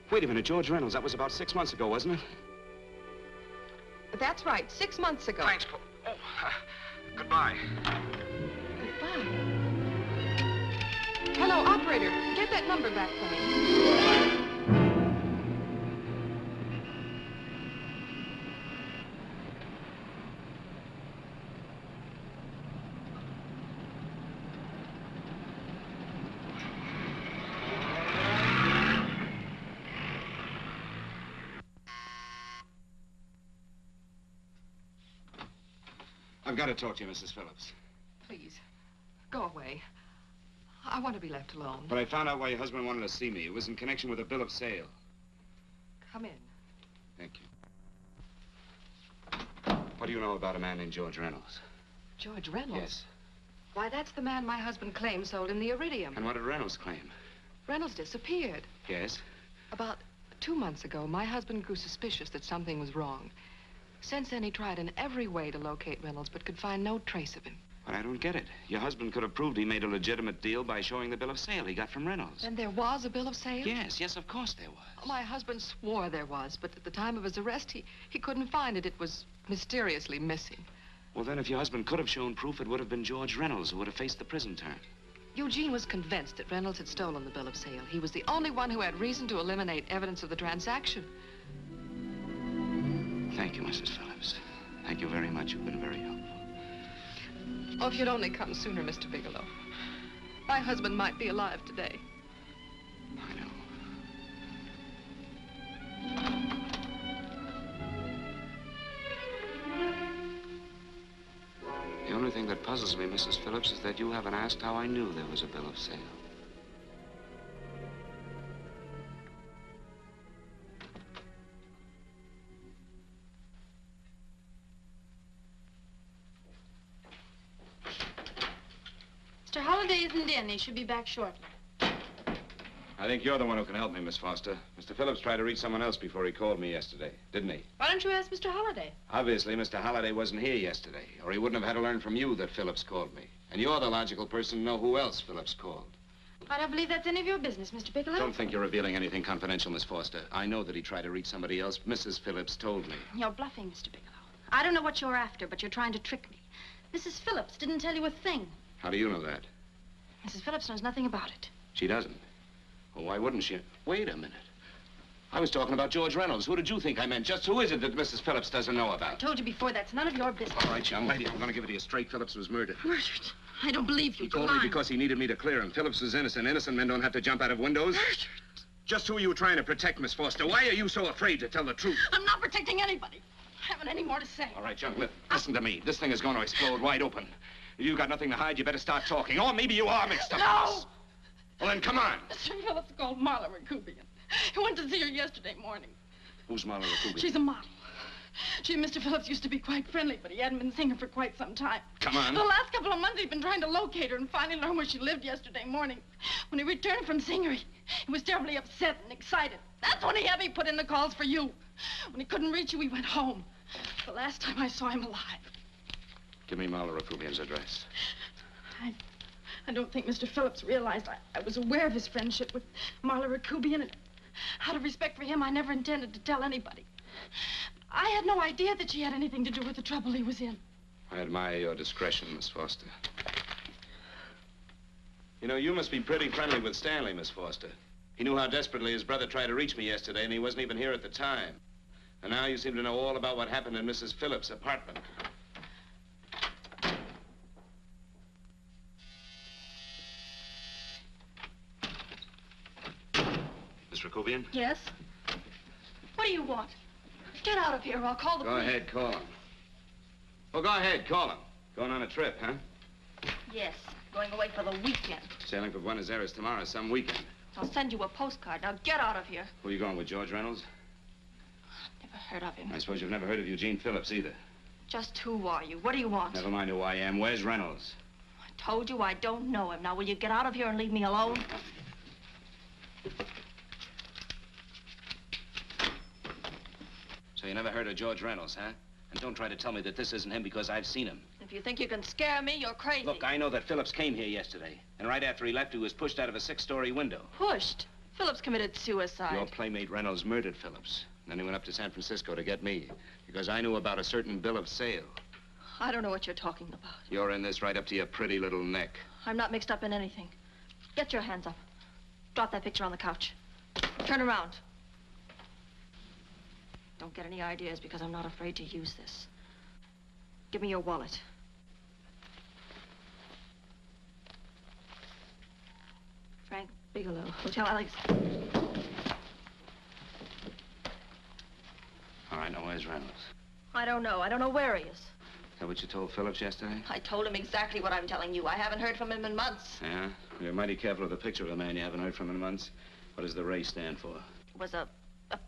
Wait a minute, George Reynolds. That was about 6 months ago, wasn't it? That's right, 6 months ago. Thanks, Paul. Oh, goodbye. Goodbye. Hello, operator. Get that number back for me. I've got to talk to you, Mrs. Phillips. Please, go away. I want to be left alone. But I found out why your husband wanted to see me. It was in connection with a bill of sale. Come in. Thank you. What do you know about a man named George Reynolds? George Reynolds? Yes. Why, that's the man my husband claimed sold him the iridium. And what did Reynolds claim? Reynolds disappeared. Yes? About 2 months ago, my husband grew suspicious that something was wrong. Since then, he tried in every way to locate Reynolds, but could find no trace of him. But I don't get it. Your husband could have proved he made a legitimate deal by showing the bill of sale he got from Reynolds. Then there was a bill of sale? Yes, of course there was. My husband swore there was, but at the time of his arrest, he couldn't find it. It was mysteriously missing. Well, then, if your husband could have shown proof, it would have been George Reynolds who would have faced the prison term. Eugene was convinced that Reynolds had stolen the bill of sale. He was the only one who had reason to eliminate evidence of the transaction. Thank you, Mrs. Phillips. Thank you very much. You've been very helpful. Oh, if you'd only come sooner, Mr. Bigelow. My husband might be alive today. I know. The only thing that puzzles me, Mrs. Phillips, is that you haven't asked how I knew there was a bill of sale. Mr. Holliday isn't in. He should be back shortly. I think you're the one who can help me, Miss Foster. Mr. Phillips tried to reach someone else before he called me yesterday, didn't he? Why don't you ask Mr. Holliday? Obviously, Mr. Holliday wasn't here yesterday, or he wouldn't have had to learn from you that Phillips called me. And you're the logical person to know who else Phillips called. I don't believe that's any of your business, Mr. Bigelow. Don't think you're revealing anything confidential, Miss Foster. I know that he tried to reach somebody else. Mrs. Phillips told me. You're bluffing, Mr. Bigelow. I don't know what you're after, but you're trying to trick me. Mrs. Phillips didn't tell you a thing. How do you know that? Mrs. Phillips knows nothing about it. She doesn't. Well, why wouldn't she? Wait a minute. I was talking about George Reynolds. Who did you think I meant? Just who is it that Mrs. Phillips doesn't know I about? told you before, that's none of your business. All right, young lady, I'm going to give it to you straight. Phillips was murdered. Murdered? I don't believe you. He told me because he needed me to clear him. Phillips was innocent. Innocent men don't have to jump out of windows. Murdered? Just who are you trying to protect, Miss Foster? Why are you so afraid to tell the truth? I'm not protecting anybody. I haven't any more to say. All right, young, listen to me. This thing is going to explode wide open. If you've got nothing to hide, you better start talking. Or maybe you are mixed up in No! this. Well, then, come on. Mr. Phillips called Marla Rakubian. He went to see her yesterday morning. Who's Marla Rakubian? She's a model. She and Mr. Phillips used to be quite friendly, but he hadn't been seeing her for quite some time. Come on. For the last couple of months, he'd been trying to locate her and finally learn where she lived yesterday morning. When he returned from seeing her, he was terribly upset and excited. That's when he had me put in the calls for you. When he couldn't reach you, he went home. The last time I saw him alive. Give me Marla Rakubian's address. I don't think Mr. Phillips realized I was aware of his friendship with Marla Rakubian, and out of respect for him, I never intended to tell anybody. I had no idea that she had anything to do with the trouble he was in. I admire your discretion, Miss Foster. You know, you must be pretty friendly with Stanley, Miss Foster. He knew how desperately his brother tried to reach me yesterday, and he wasn't even here at the time. And now you seem to know all about what happened in Mrs. Phillips' apartment. Miss Rakubian? Yes? What do you want? Get out of here or I'll call the Go police. ahead, call him. Well, go ahead, call him. Going on a trip, huh? Yes, going away for the weekend. Sailing for Buenos Aires tomorrow, some weekend. I'll send you a postcard. Now get out of here. Who are you going with, George Reynolds? Never heard of him. I suppose you've never heard of Eugene Phillips either. Just who are you? What do you want? Never mind who I am. Where's Reynolds? I told you I don't know him. Now will you get out of here and leave me alone? So you never heard of George Reynolds, huh? And don't try to tell me that this isn't him because I've seen him. If you think you can scare me, you're crazy. Look, I know that Phillips came here yesterday. And right after he left, he was pushed out of a 6-story window. Pushed? Phillips committed suicide. Your playmate Reynolds murdered Phillips. And then he went up to San Francisco to get me. Because I knew about a certain bill of sale. I don't know what you're talking about. You're in this right up to your pretty little neck. I'm not mixed up in anything. Get your hands up. Drop that picture on the couch. Turn around. Don't get any ideas because I'm not afraid to use this. Give me your wallet. Frank Bigelow, Hotel Alex. All right, now where's Reynolds? I don't know. I don't know where he is. Is that what you told Phillips yesterday? I told him exactly what I'm telling you. I haven't heard from him in months. Yeah? You're mighty careful of the picture of a man you haven't heard from in months. What does the Ray stand for? It was a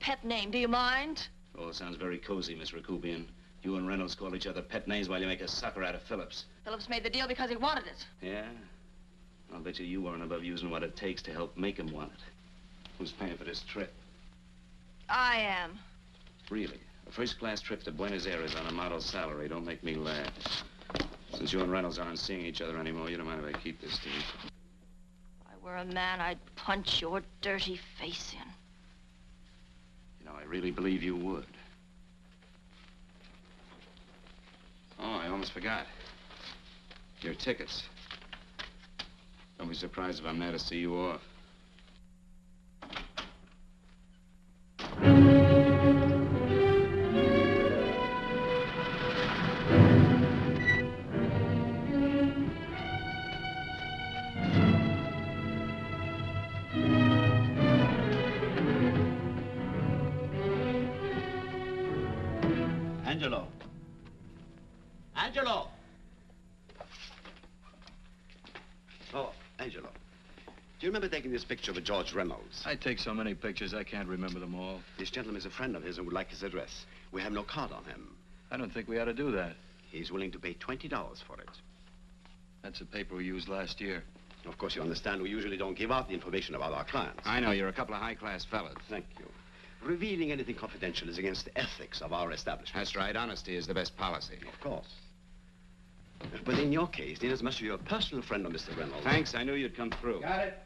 pet name. Do you mind? Oh, it sounds very cozy, Miss Rakubian. You and Reynolds call each other pet names while you make a sucker out of Phillips. Phillips made the deal because he wanted it. Yeah? I'll bet you weren't above using what it takes to help make him want it. Who's paying for this trip? I am. Really? A first-class trip to Buenos Aires on a model salary. Don't make me laugh. Since you and Reynolds aren't seeing each other anymore, you don't mind if I keep this, do you? If I were a man, I'd punch your dirty face in. You know, I really believe you would. Oh, I almost forgot. Your tickets. Don't be surprised if I'm there to see you off. Angelo. Angelo! Do you remember taking this picture of a George Reynolds? I take so many pictures, I can't remember them all. This gentleman is a friend of his and would like his address. We have no card on him. I don't think we ought to do that. He's willing to pay $20 for it. That's the paper we used last year. Of course, you understand we usually don't give out the information about our clients. I know, you're a couple of high-class fellas. Thank you. Revealing anything confidential is against the ethics of our establishment. That's right. Honesty is the best policy. Of course. But in your case, inasmuch as you're a personal friend of Mr. Reynolds... Thanks. I knew you'd come through. Got it.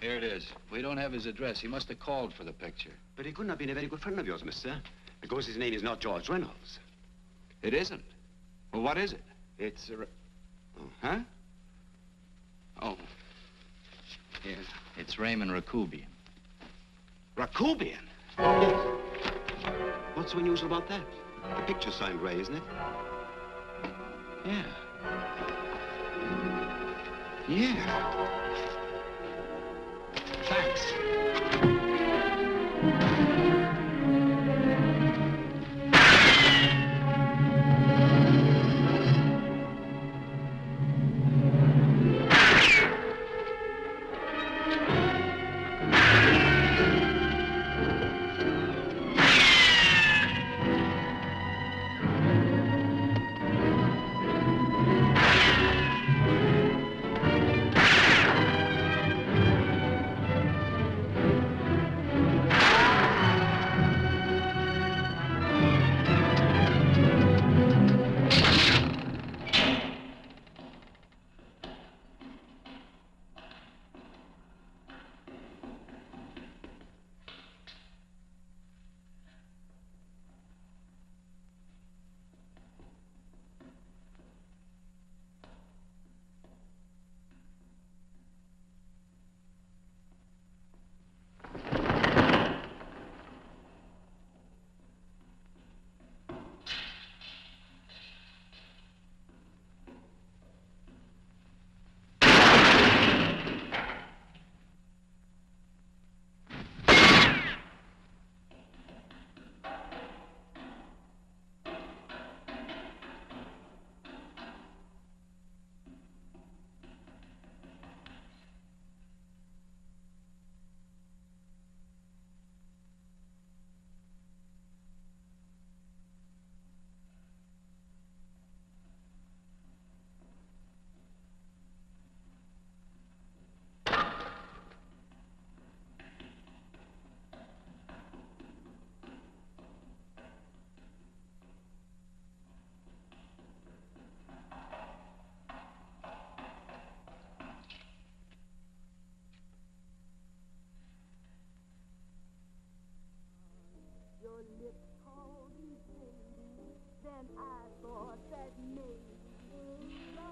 Here it is. We don't have his address. He must have called for the picture. But he couldn't have been a very good friend of yours, mister, because his name is not George Reynolds. It isn't? Well, what is it? It's a... Huh? Oh. Here. It's Raymond Rakubian. Rakubian? What's so unusual about that? The picture's signed Ray, isn't it? Yeah. Yeah. Thanks. Then I thought that maybe love.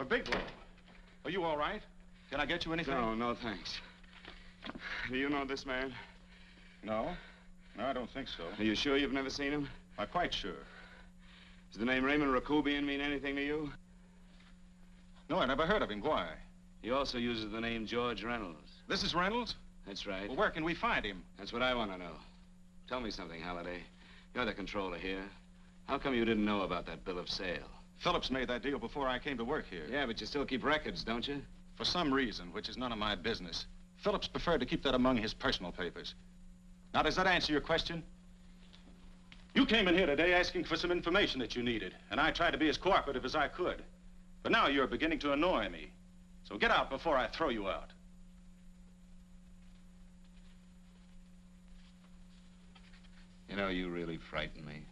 Bigelow, are you all right? Can I get you anything? No, thanks. Do you know this man? No, I don't think so. Are you sure you've never seen him? I'm quite sure. Does the name Raymond Rakubian mean anything to you? No, I never heard of him. Why? He also uses the name George Reynolds. This is Reynolds? That's right. Well, where can we find him? That's what I want to know. Tell me something, Halliday. You're the controller here. How come you didn't know about that bill of sale? Phillips made that deal before I came to work here. Yeah, but you still keep records, don't you? For some reason, which is none of my business, Phillips preferred to keep that among his personal papers. Now, does that answer your question? You came in here today asking for some information that you needed, and I tried to be as cooperative as I could. But now you're beginning to annoy me. So get out before I throw you out. You know, you really frighten me.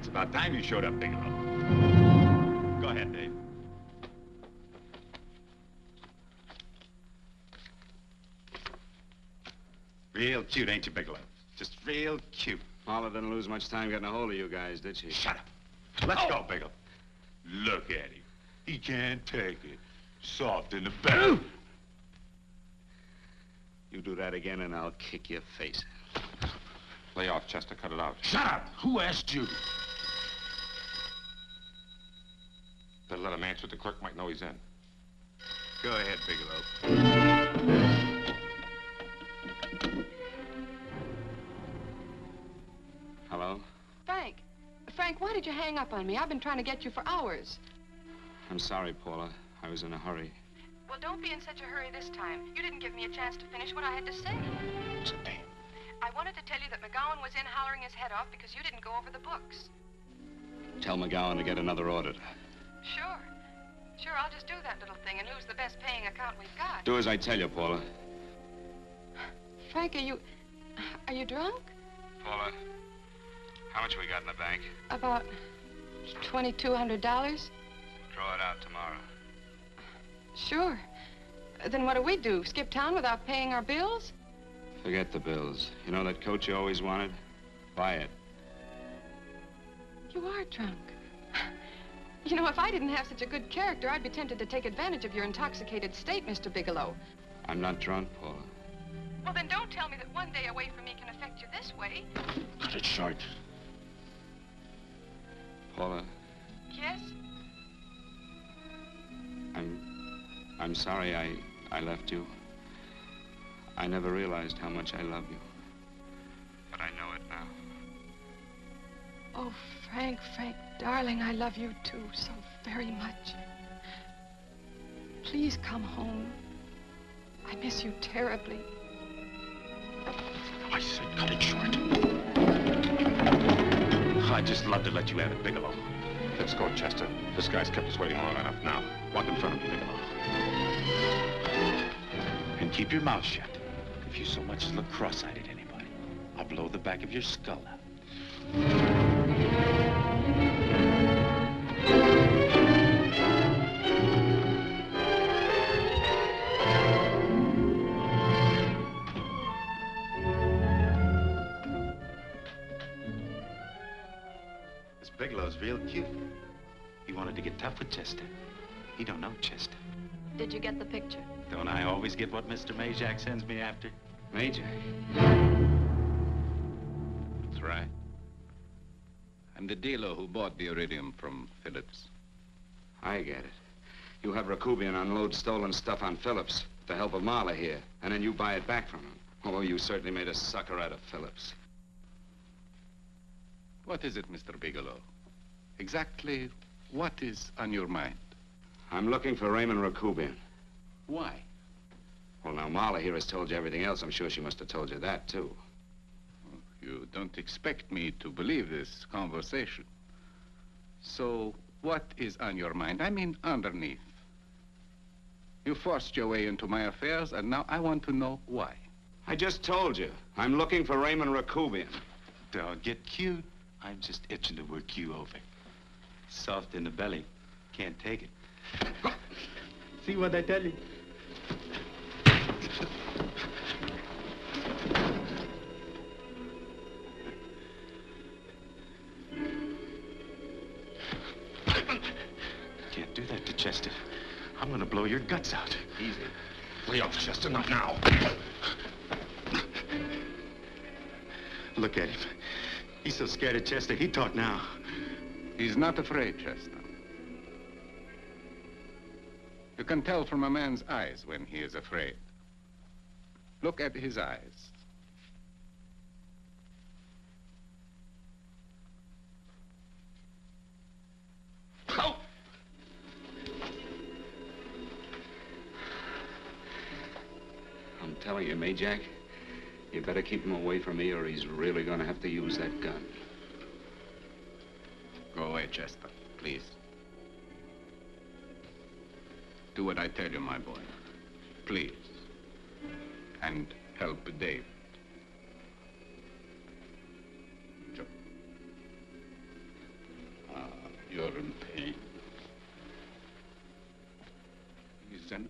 It's about time you showed up, Bigelow. Go ahead, Dave. Real cute, ain't you, Bigelow? Just real cute. Paula didn't lose much time getting a hold of you guys, did she? Shut up. Let's go, Bigelow. Look at him. He can't take it. Soft in the back. You do that again and I'll kick your face. Lay off, Chester. Cut it out. Shut up! Who asked you? Better let him answer. The clerk might know he's in. Go ahead, Bigelow. Hello? Frank. Frank, why did you hang up on me? I've been trying to get you for hours. I'm sorry, Paula. I was in a hurry. Well, don't be in such a hurry this time. You didn't give me a chance to finish what I had to say. What's the name? I wanted to tell you that McGowan was in hollering his head off because you didn't go over the books. Tell McGowan to get another auditor. Sure. Sure, I'll just do that little thing and lose the best paying account we've got. Do as I tell you, Paula. Frank, are you drunk? Paula, how much we got in the bank? About $2,200. Draw it out tomorrow. Sure. Then what do? Skip town without paying our bills? Forget the bills. You know that coat you always wanted? Buy it. You are drunk. You know, if I didn't have such a good character, I'd be tempted to take advantage of your intoxicated state, Mr. Bigelow. I'm not drunk, Paula. Well, then don't tell me that one day away from me can affect you this way. Cut it short. Paula, Yes? I'm sorry I left you. I never realized how much I love you. But I know it now. Oh, Frank, darling, I love you too so very much. Please come home. I miss you terribly. I said cut it short. I'd just love to let you have it, Bigelow. Let's go, Chester. This guy's kept us waiting long enough now. Walk in front of me, Bigelow. And keep your mouth shut. If you so much as look cross-eyed at anybody, I'll blow the back of your skull out. This Bigelow's real cute. He wanted to get tough with Chester. He don't know Chester. Did you get the picture? Don't I always get what Mr. Majak sends me after? Majak? That's right. I'm the dealer who bought the iridium from Phillips. I get it. You have Rakubian unload stolen stuff on Phillips with the help of Marla here, and then you buy it back from him. Oh, you certainly made a sucker out of Phillips. What is it, Mr. Bigelow? Exactly what is on your mind? I'm looking for Raymond Rakubian. Why? Well, now, Marla here has told you everything else. I'm sure she must have told you that, too. You don't expect me to believe this conversation. So, what is on your mind? I mean, underneath. You forced your way into my affairs, and now I want to know why. I just told you. I'm looking for Raymond Rakubian. Don't get cute. I'm just itching to work you over. Soft in the belly. Can't take it. See what I tell you? Can't do that to Chester. I'm gonna blow your guts out. Easy. Lay off, Chester, not now. Look at him. He's so scared of Chester, he'd talk now. He's not afraid, Chester. You can tell from a man's eyes when he is afraid. Look at his eyes. Oh! I'm telling you, Majak, you better keep him away from me or he's really gonna have to use that gun. Go away, Chester, please. Do what I tell you, my boy. Please. And help Dave.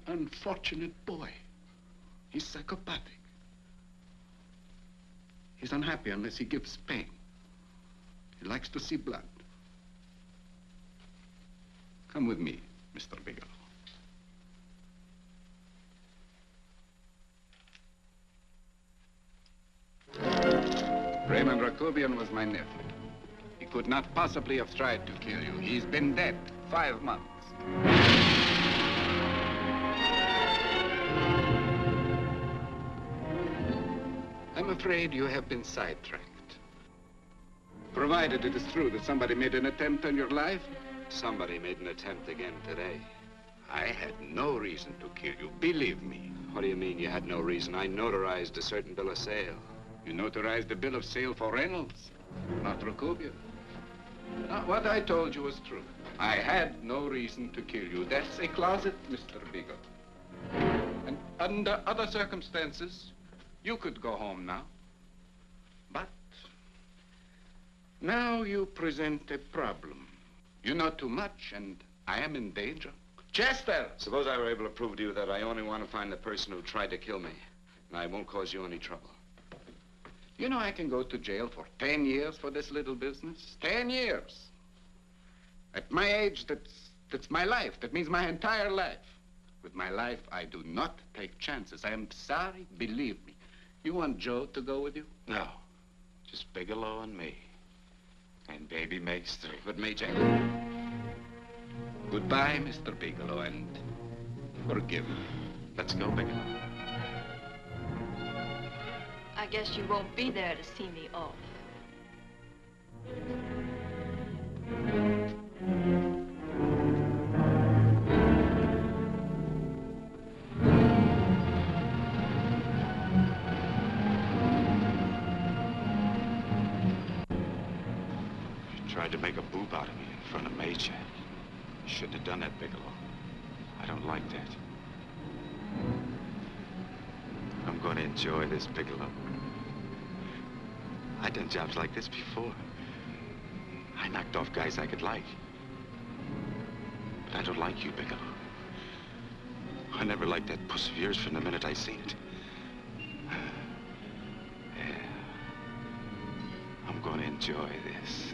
unfortunate boy. He's psychopathic. He's unhappy unless he gives pain. He likes to see blood. Come with me, Mr. Bigelow. Raymond Rakubian was my nephew. He could not possibly have tried to kill you. He's been dead 5 months. I'm afraid you have been sidetracked. Provided it is true that somebody made an attempt on your life. Somebody made an attempt again today. I had no reason to kill you, believe me. What do you mean you had no reason? I notarized a certain bill of sale. You notarized the bill of sale for Reynolds, not Rakubian. Now, what I told you was true. I had no reason to kill you. That's a closet, Mr. Bigelow. And under other circumstances, you could go home now. But now you present a problem. You know too much, and I am in danger. Chester! Suppose I were able to prove to you that I only want to find the person who tried to kill me, and I won't cause you any trouble. You know I can go to jail for 10 years for this little business. 10 years. At my age, that's my life. That means my entire life. With my life, I do not take chances. I am sorry, believe me. You want Joe to go with you? No. Just Bigelow and me. And baby makes 3. But Major... Goodbye, Mr. Bigelow, and forgive me. Let's go, Bigelow. I guess you won't be there to see me off. You tried to make a boob out of me in front of Major. You shouldn't have done that, Bigelow. I don't like that. I'm going to enjoy this, Bigelow. I've done jobs like this before. I knocked off guys I could like. But I don't like you, Bigelow. I never liked that puss of yours from the minute I seen it. Yeah. I'm going to enjoy this.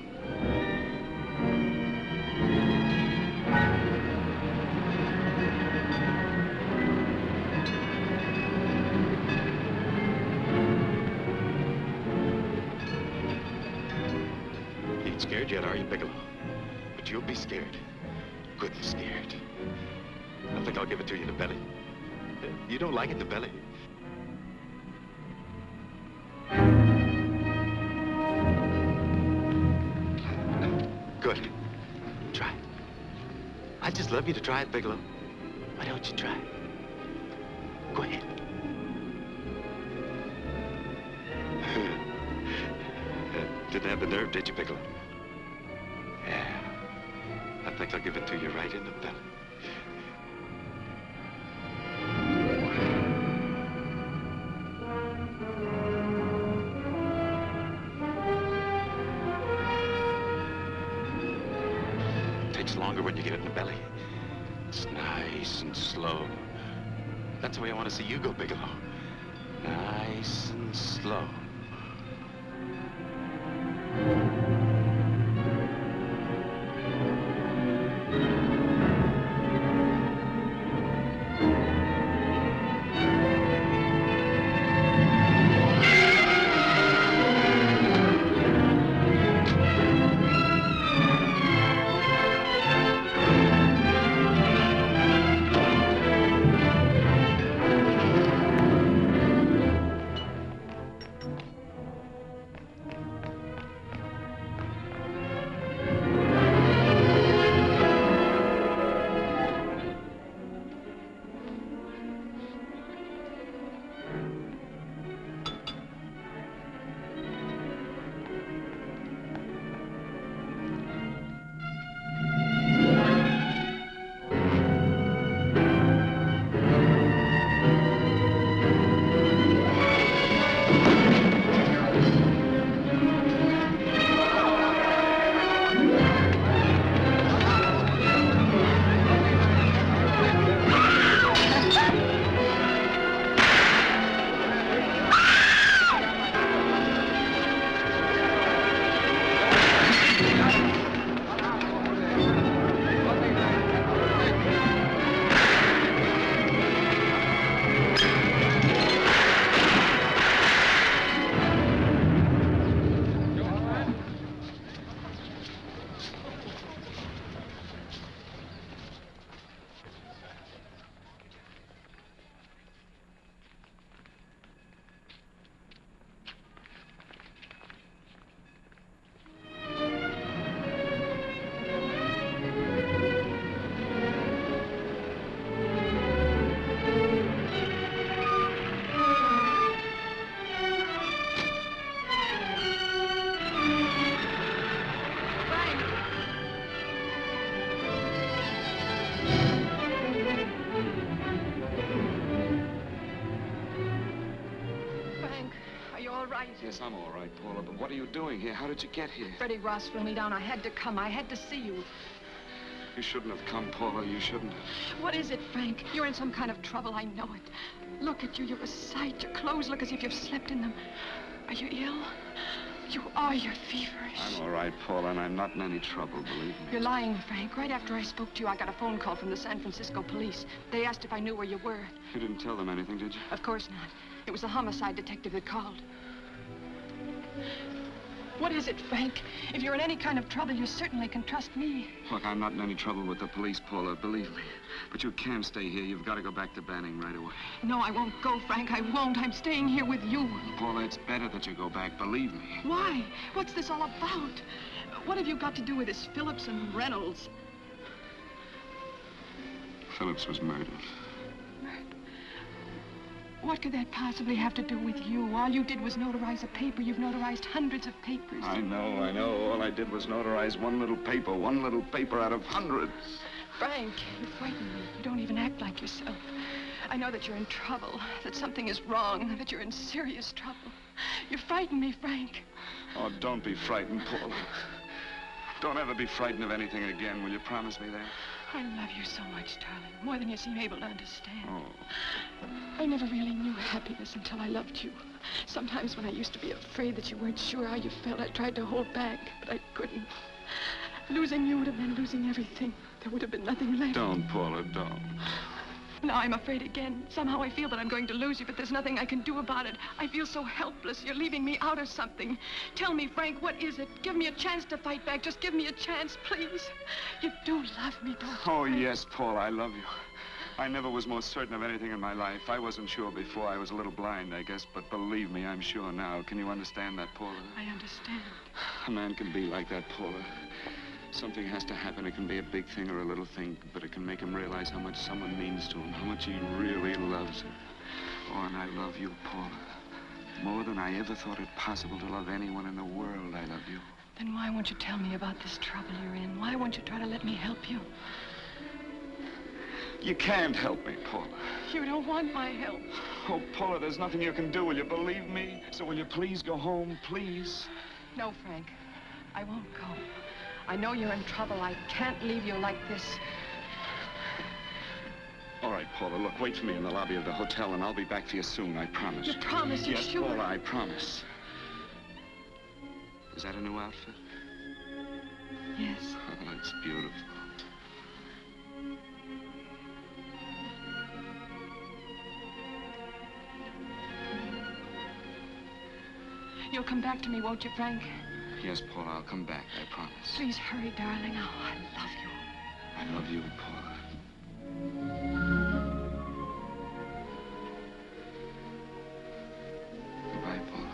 Scared yet, are you, Bigelow? But you'll be scared. Good and scared. I think I'll give it to you in the belly. You don't like it in the belly? Good. Try. I'd just love you to try it, Bigelow. Why don't you try it? Go ahead. Didn't have the nerve, did you, Bigelow? Yeah. I think I'll give it to you right in the belly. It takes longer when you get it in the belly. It's nice and slow. That's the way I want to see you go, Bigelow. Nice and slow. Yes, I'm all right, Paula, but what are you doing here? How did you get here? Freddie Ross flew me down. I had to come. I had to see you. You shouldn't have come, Paula. You shouldn't have. What is it, Frank? You're in some kind of trouble. I know it. Look at you. You're a sight. Your clothes look as if you've slept in them. Are you ill? You are. You're feverish. I'm all right, Paula, and I'm not in any trouble, believe me. You're lying, Frank. Right after I spoke to you, I got a phone call from the San Francisco police. They asked if I knew where you were. You didn't tell them anything, did you? Of course not. It was the homicide detective that called. What is it, Frank? If you're in any kind of trouble, you certainly can trust me. Look, I'm not in any trouble with the police, Paula, believe me. But you can't stay here. You've got to go back to Banning right away. No, I won't go, Frank. I won't. I'm staying here with you. Paula, it's better that you go back, believe me. Why? What's this all about? What have you got to do with this Phillips and Reynolds? Phillips was murdered. What could that possibly have to do with you? All you did was notarize a paper. You've notarized hundreds of papers. I know. All I did was notarize one little paper out of hundreds. Frank, you frighten me. You don't even act like yourself. I know that you're in trouble, that something is wrong, that you're in serious trouble. You frighten me, Frank. Oh, don't be frightened, Paula. Don't ever be frightened of anything again. Will you promise me that? I love you so much, darling, more than you seem able to understand. Oh. I never really knew happiness until I loved you. Sometimes when I used to be afraid that you weren't sure how you felt, I tried to hold back, but I couldn't. Losing you would have meant losing everything. There would have been nothing left. Don't, Paula, don't. Now I'm afraid again. Somehow I feel that I'm going to lose you, but there's nothing I can do about it. I feel so helpless. You're leaving me out of something. Tell me, Frank, what is it? Give me a chance to fight back. Just give me a chance, please. You do love me, don't you? Oh, yes, Paula, I love you. I never was more certain of anything in my life. I wasn't sure before. I was a little blind, I guess, but believe me, I'm sure now. Can you understand that, Paula? I understand. A man can be like that, Paula. Something has to happen. It can be a big thing or a little thing, but it can make him realize how much someone means to him, how much he really loves her. Oh, and I love you, Paula. More than I ever thought it possible to love anyone in the world, I love you. Then why won't you tell me about this trouble you're in? Why won't you try to let me help you? You can't help me, Paula. You don't want my help. Oh, Paula, there's nothing you can do. Will you believe me? So will you please go home, please? No, Frank. I won't go. I know you're in trouble. I can't leave you like this. All right, Paula, look, wait for me in the lobby of the hotel, and I'll be back for you soon, I promise. You promise? You're sure? Yes, Paula, I promise. Is that a new outfit? Yes. Oh, it's beautiful. You'll come back to me, won't you, Frank? Yes, Paula, I'll come back, I promise. Please hurry, darling. Oh, I love you. I love you, Paula. Goodbye, Paula.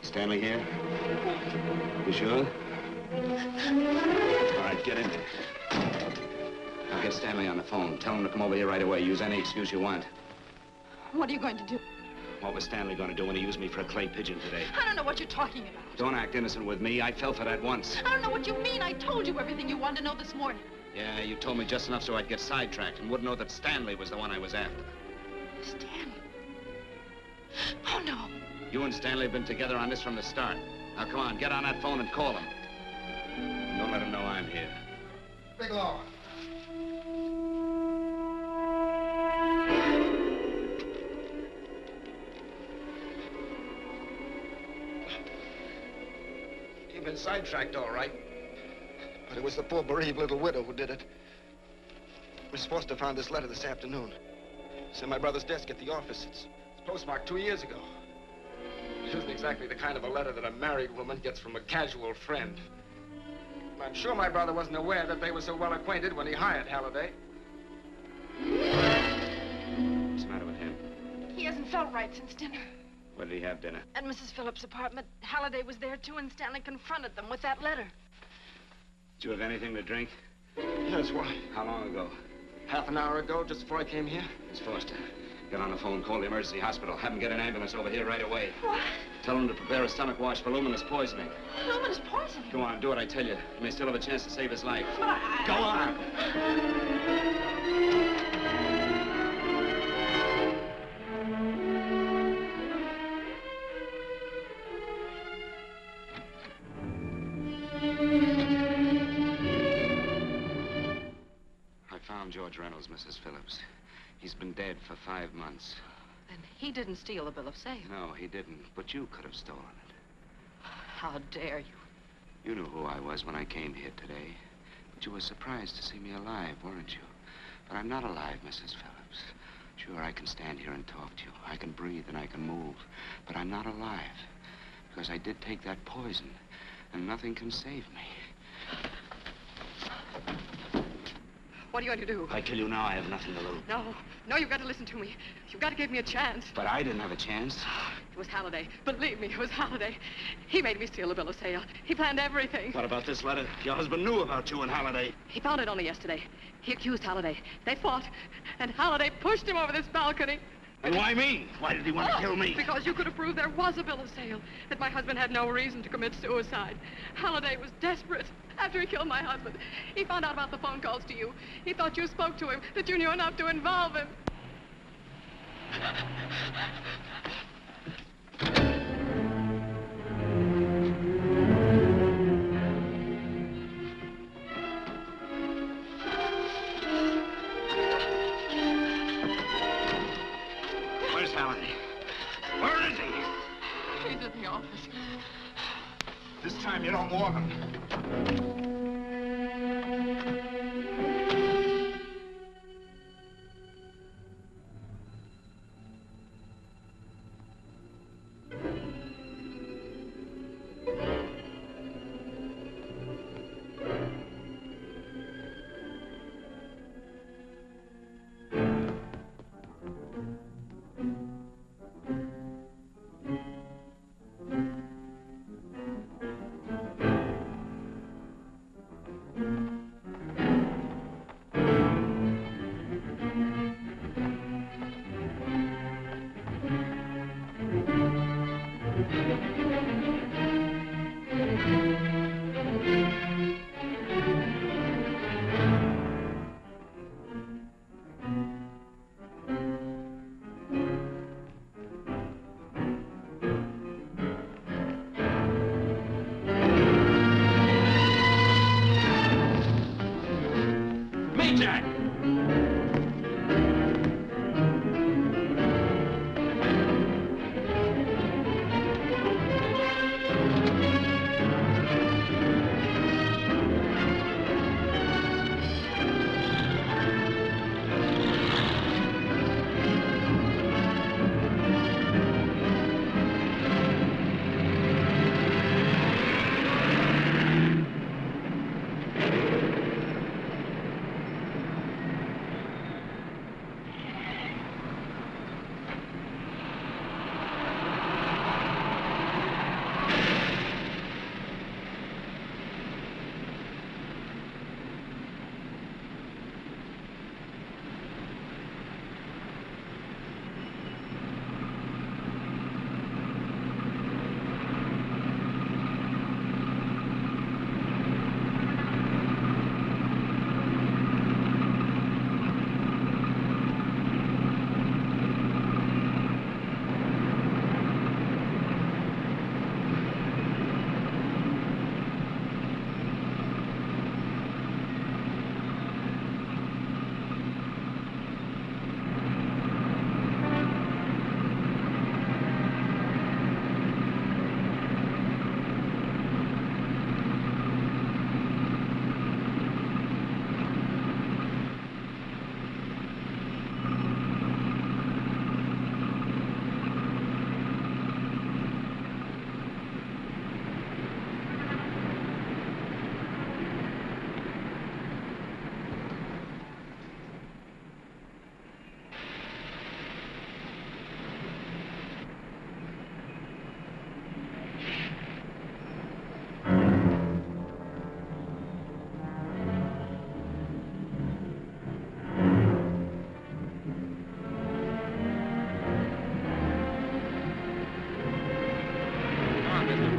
Stanley here? You sure? All right, get in there. Now get Stanley on the phone. Tell him to come over here right away. Use any excuse you want. What are you going to do? What was Stanley going to do when he used me for a clay pigeon today? I don't know what you're talking about. Don't act innocent with me. I fell for that once. I don't know what you mean. I told you everything you wanted to know this morning. Yeah, you told me just enough so I'd get sidetracked and wouldn't know that Stanley was the one I was after. Stanley? Oh, no. You and Stanley have been together on this from the start. Now, come on, get on that phone and call him. Don't let him know I'm here. Bigelow. You've been sidetracked, all right. But it was the poor bereaved little widow who did it. Miss Foster found this letter this afternoon. It's in my brother's desk at the office. It's postmarked 2 years ago. It isn't exactly the kind of a letter that a married woman gets from a casual friend. I'm sure my brother wasn't aware that they were so well acquainted when he hired Halliday. What's the matter with him? He hasn't hadn't felt right since dinner. Where did he have dinner? At Mrs. Phillips' apartment. Halliday was there, too, and Stanley confronted them with that letter. Did you have anything to drink? Yes, why? How long ago? Half an hour ago, just before I came here. Miss Foster, get on the phone, call the emergency hospital. Have them get an ambulance over here right away. What? Tell them to prepare a stomach wash for luminous poisoning. Luminous poisoning? Go on, do what I tell you. You may still have a chance to save his life. But I... Go on! I found George Reynolds, Mrs. Phillips. He's been dead for 5 months. And he didn't steal the bill of sale. No, he didn't. But you could have stolen it. How dare you? You knew who I was when I came here today. But you were surprised to see me alive, weren't you? But I'm not alive, Mrs. Phillips. Sure, I can stand here and talk to you. I can breathe and I can move. But I'm not alive. Because I did take that poison. And nothing can save me. What are you going to do? If I kill you now, I have nothing to lose. No, you've got to listen to me. You've got to give me a chance. But I didn't have a chance. It was Halliday. Believe me, it was Halliday. He made me steal the bill of sale. He planned everything. What about this letter? Your husband knew about you and Halliday. He found it only yesterday. He accused Halliday. They fought, and Halliday pushed him over this balcony. And why me? Why did he want to kill me? Because you could have proved there was a bill of sale, that my husband had no reason to commit suicide. Halliday was desperate. After he killed my husband, he found out about the phone calls to you. He thought you spoke to him, that you knew enough to involve him. Where's Halliday? Where is he? He's in the office. This time you don't want him.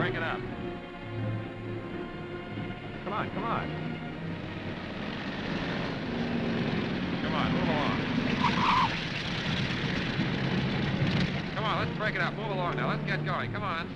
break it up. Come on, come on. Come on, move along. Come on, let's break it up. Move along now. Let's get going. Come on.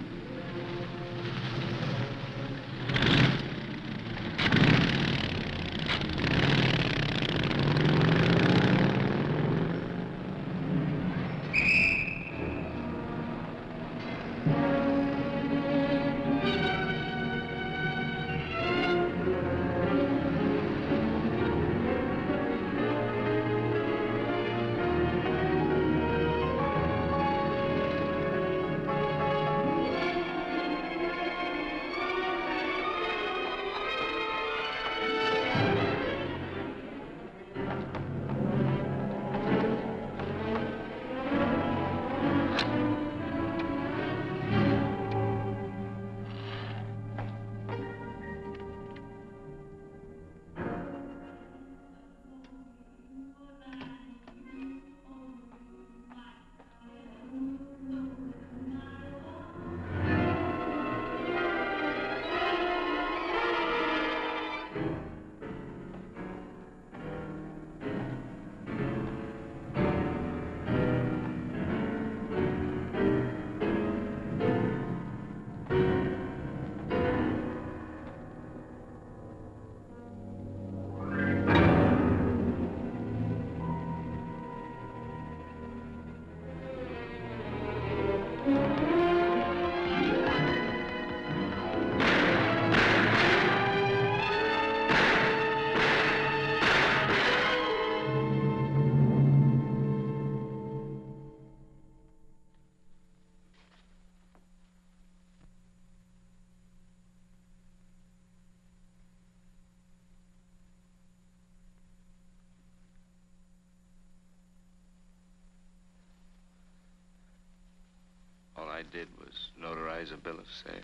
All I did was notarize a bill of sale.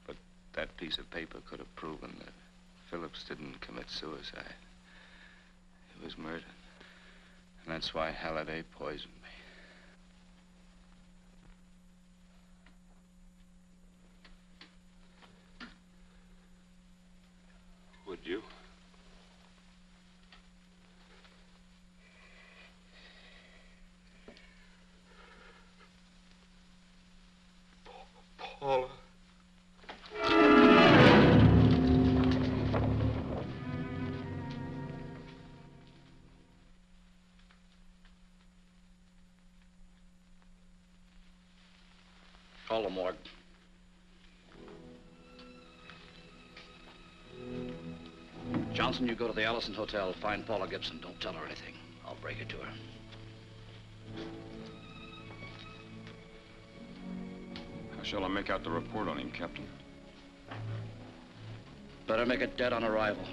But that piece of paper could have proven that Phillips didn't commit suicide. He was murdered. And that's why Halliday poisoned me. Would you? Paula. Call the morgue. Johnson, you go to the Allison Hotel, find Paula Gibson. Don't tell her anything. I'll break it to her. How shall I make out the report on him, Captain? Better make it dead on arrival.